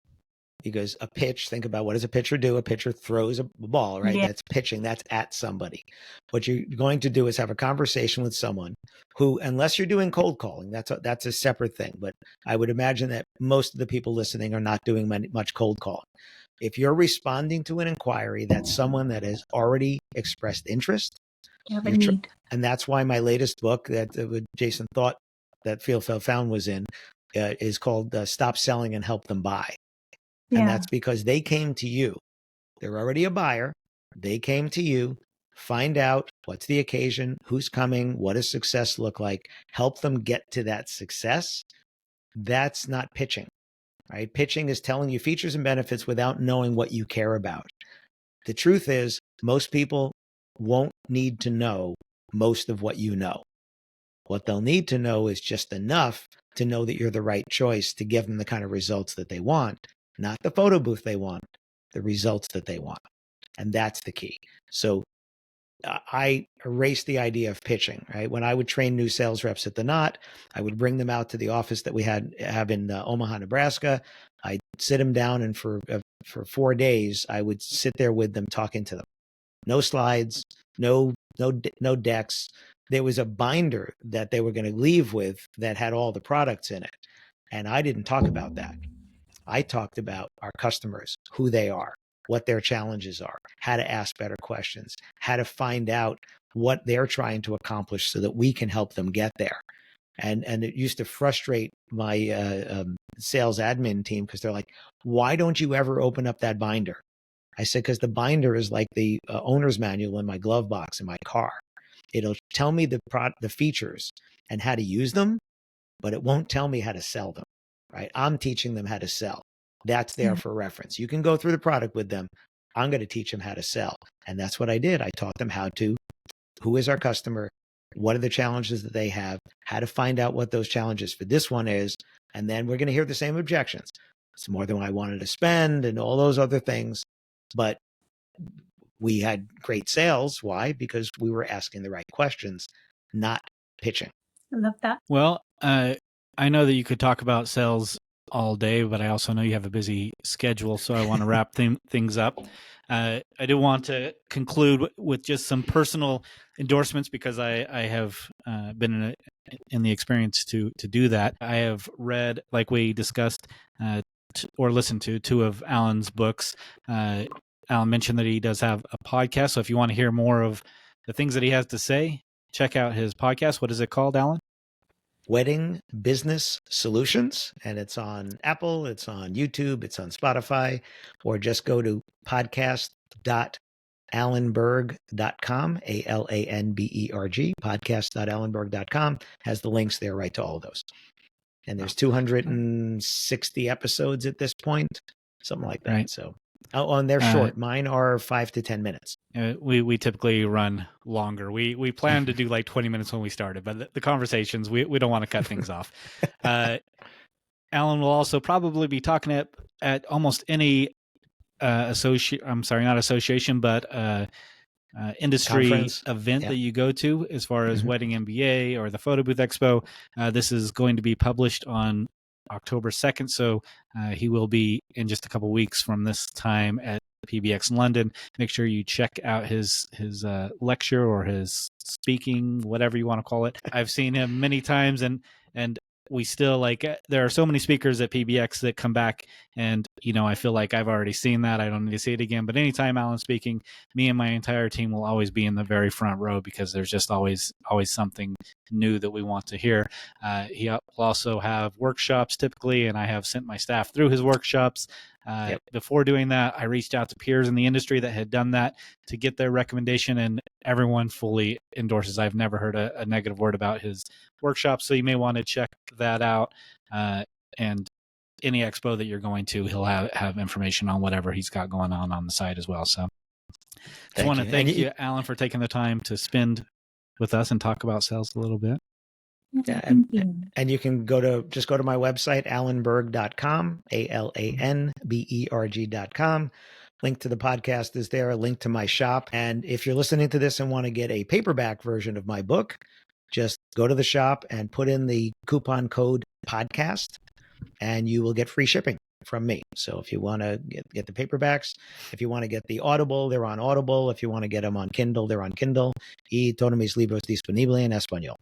because a pitch, think about, what does a pitcher do? A pitcher throws a ball, right? Yeah. That's pitching. That's at somebody. What you're going to do is have a conversation with someone who, unless you're doing cold calling, that's a separate thing. But I would imagine that most of the people listening are not doing much cold calling. If you're responding to an inquiry, that's someone that has already expressed interest. You have a need. And that's why my latest book that Jason thought that Field Found was in is called Stop Selling and Help Them Buy. Yeah. And that's because they came to you. They're already a buyer. They came to you, find out what's the occasion, who's coming, what does success look like, help them get to that success. That's not pitching, right? Pitching is telling you features and benefits without knowing what you care about. The truth is, most people won't need to know most of what you know. What they'll need to know is just enough to know that you're the right choice to give them the kind of results that they want, not the photo booth they want, the results that they want. And that's the key. So I erased the idea of pitching, right? When I would train new sales reps at the Knot, I would bring them out to the office that we have in Omaha, Nebraska. I'd sit them down, and for 4 days, I would sit there with them, talking to them. No slides, no decks. There was a binder that they were going to leave with that had all the products in it. And I didn't talk about that. I talked about our customers, who they are, what their challenges are, how to ask better questions, how to find out what they're trying to accomplish so that we can help them get there. And it used to frustrate my sales admin team, because they're like, why don't you ever open up that binder? I said, because the binder is like the owner's manual in my glove box in my car. It'll tell me the features and how to use them, but it won't tell me how to sell them, right? I'm teaching them how to sell. That's there for reference. You can go through the product with them. I'm going to teach them how to sell. And that's what I did. I taught them who is our customer, what are the challenges that they have, how to find out what those challenges for this one is. And then we're going to hear the same objections. It's more than I wanted to spend and all those other things. But we had great sales. Why? Because we were asking the right questions, not pitching. I love that. Well, I know that you could talk about sales all day, but I also know you have a busy schedule, so I want to wrap things up. I do want to conclude with just some personal endorsements, because I have been in the experience to do that. I have read, like we discussed, or listened to 2 of Alan's books. Alan mentioned that he does have a podcast, so if you want to hear more of the things that he has to say, check out his podcast. What is it called, Alan? Wedding Business Solutions. And it's on Apple, it's on YouTube, it's on Spotify, or just go to podcast.alanberg.com, ALANBERG, podcast.alanberg.com, has the links there right to all those. And there's 260 episodes at this point, something like that. Right. So, and they're short. Mine are 5 to 10 minutes. We typically run longer. We planned to do like 20 minutes when we started, but the conversations, we don't want to cut things off. Alan will also probably be talking at almost any not association, but industry Conference. event Yeah. that you go to, as far as Mhm. Wedding MBA or the Photo Booth Expo. This is going to be published on October 2nd, so he will be in just a couple weeks from this time at PBX London. Make sure you check out his lecture or his speaking, whatever you want to call it. I've seen him many times, and we still there are so many speakers at PBX that come back, and I feel like I've already seen that. I don't need to see it again. But anytime Alan's speaking, me and my entire team will always be in the very front row, because there's just always something new that we want to hear. He will also have workshops typically, and I have sent my staff through his workshops. Yep. Before doing that, I reached out to peers in the industry that had done that to get their recommendation, and everyone fully endorses. I've never heard a negative word about his workshop, so you may want to check that out. And any expo that you're going to, he'll have information on whatever he's got going on the site as well. So just want to thank you, Alan, for taking the time to spend with us and talk about sales a little bit. Yeah, and you can go to my website, alanberg.com, ALANBERG.com. Link to the podcast is there, a link to my shop. And if you're listening to this and want to get a paperback version of my book, just go to the shop and put in the coupon code podcast, and you will get free shipping from me. So if you want to get the paperbacks, if you want to get the Audible, they're on Audible. If you want to get them on Kindle, they're on Kindle. Y todos mis libros disponibles en español.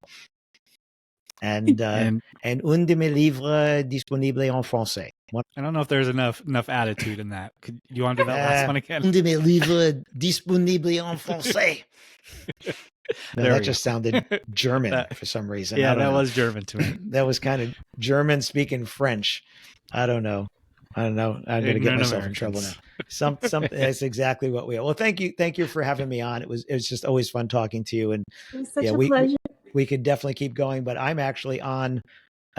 And un de mes livres disponible en français. I don't know if there's enough attitude in that. You want to do that last one again? Un de mes livres disponible en français. No, that just sounded German for some reason. Yeah, that was German to me. That was kind of German speaking French. I don't know. I'm going to get myself in trouble now. That's exactly what we are. Well, thank you for having me on. It was just always fun talking to you. And it was such a pleasure. We could definitely keep going, but I'm actually on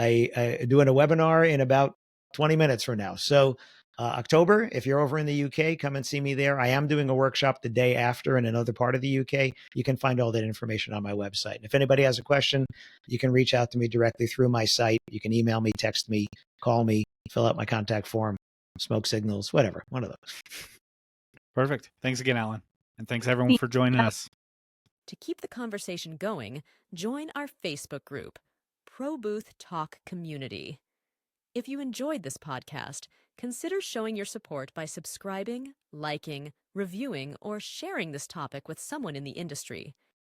doing a webinar in about 20 minutes from now. So October, if you're over in the UK, come and see me there. I am doing a workshop the day after in another part of the UK. You can find all that information on my website. And if anybody has a question, you can reach out to me directly through my site. You can email me, text me, call me, fill out my contact form, smoke signals, whatever, one of those. Perfect. Thanks again, Alan. And thanks everyone for joining us. To keep the conversation going, join our Facebook group, Pro Booth Talk Community. If you enjoyed this podcast, consider showing your support by subscribing, liking, reviewing, or sharing this topic with someone in the industry.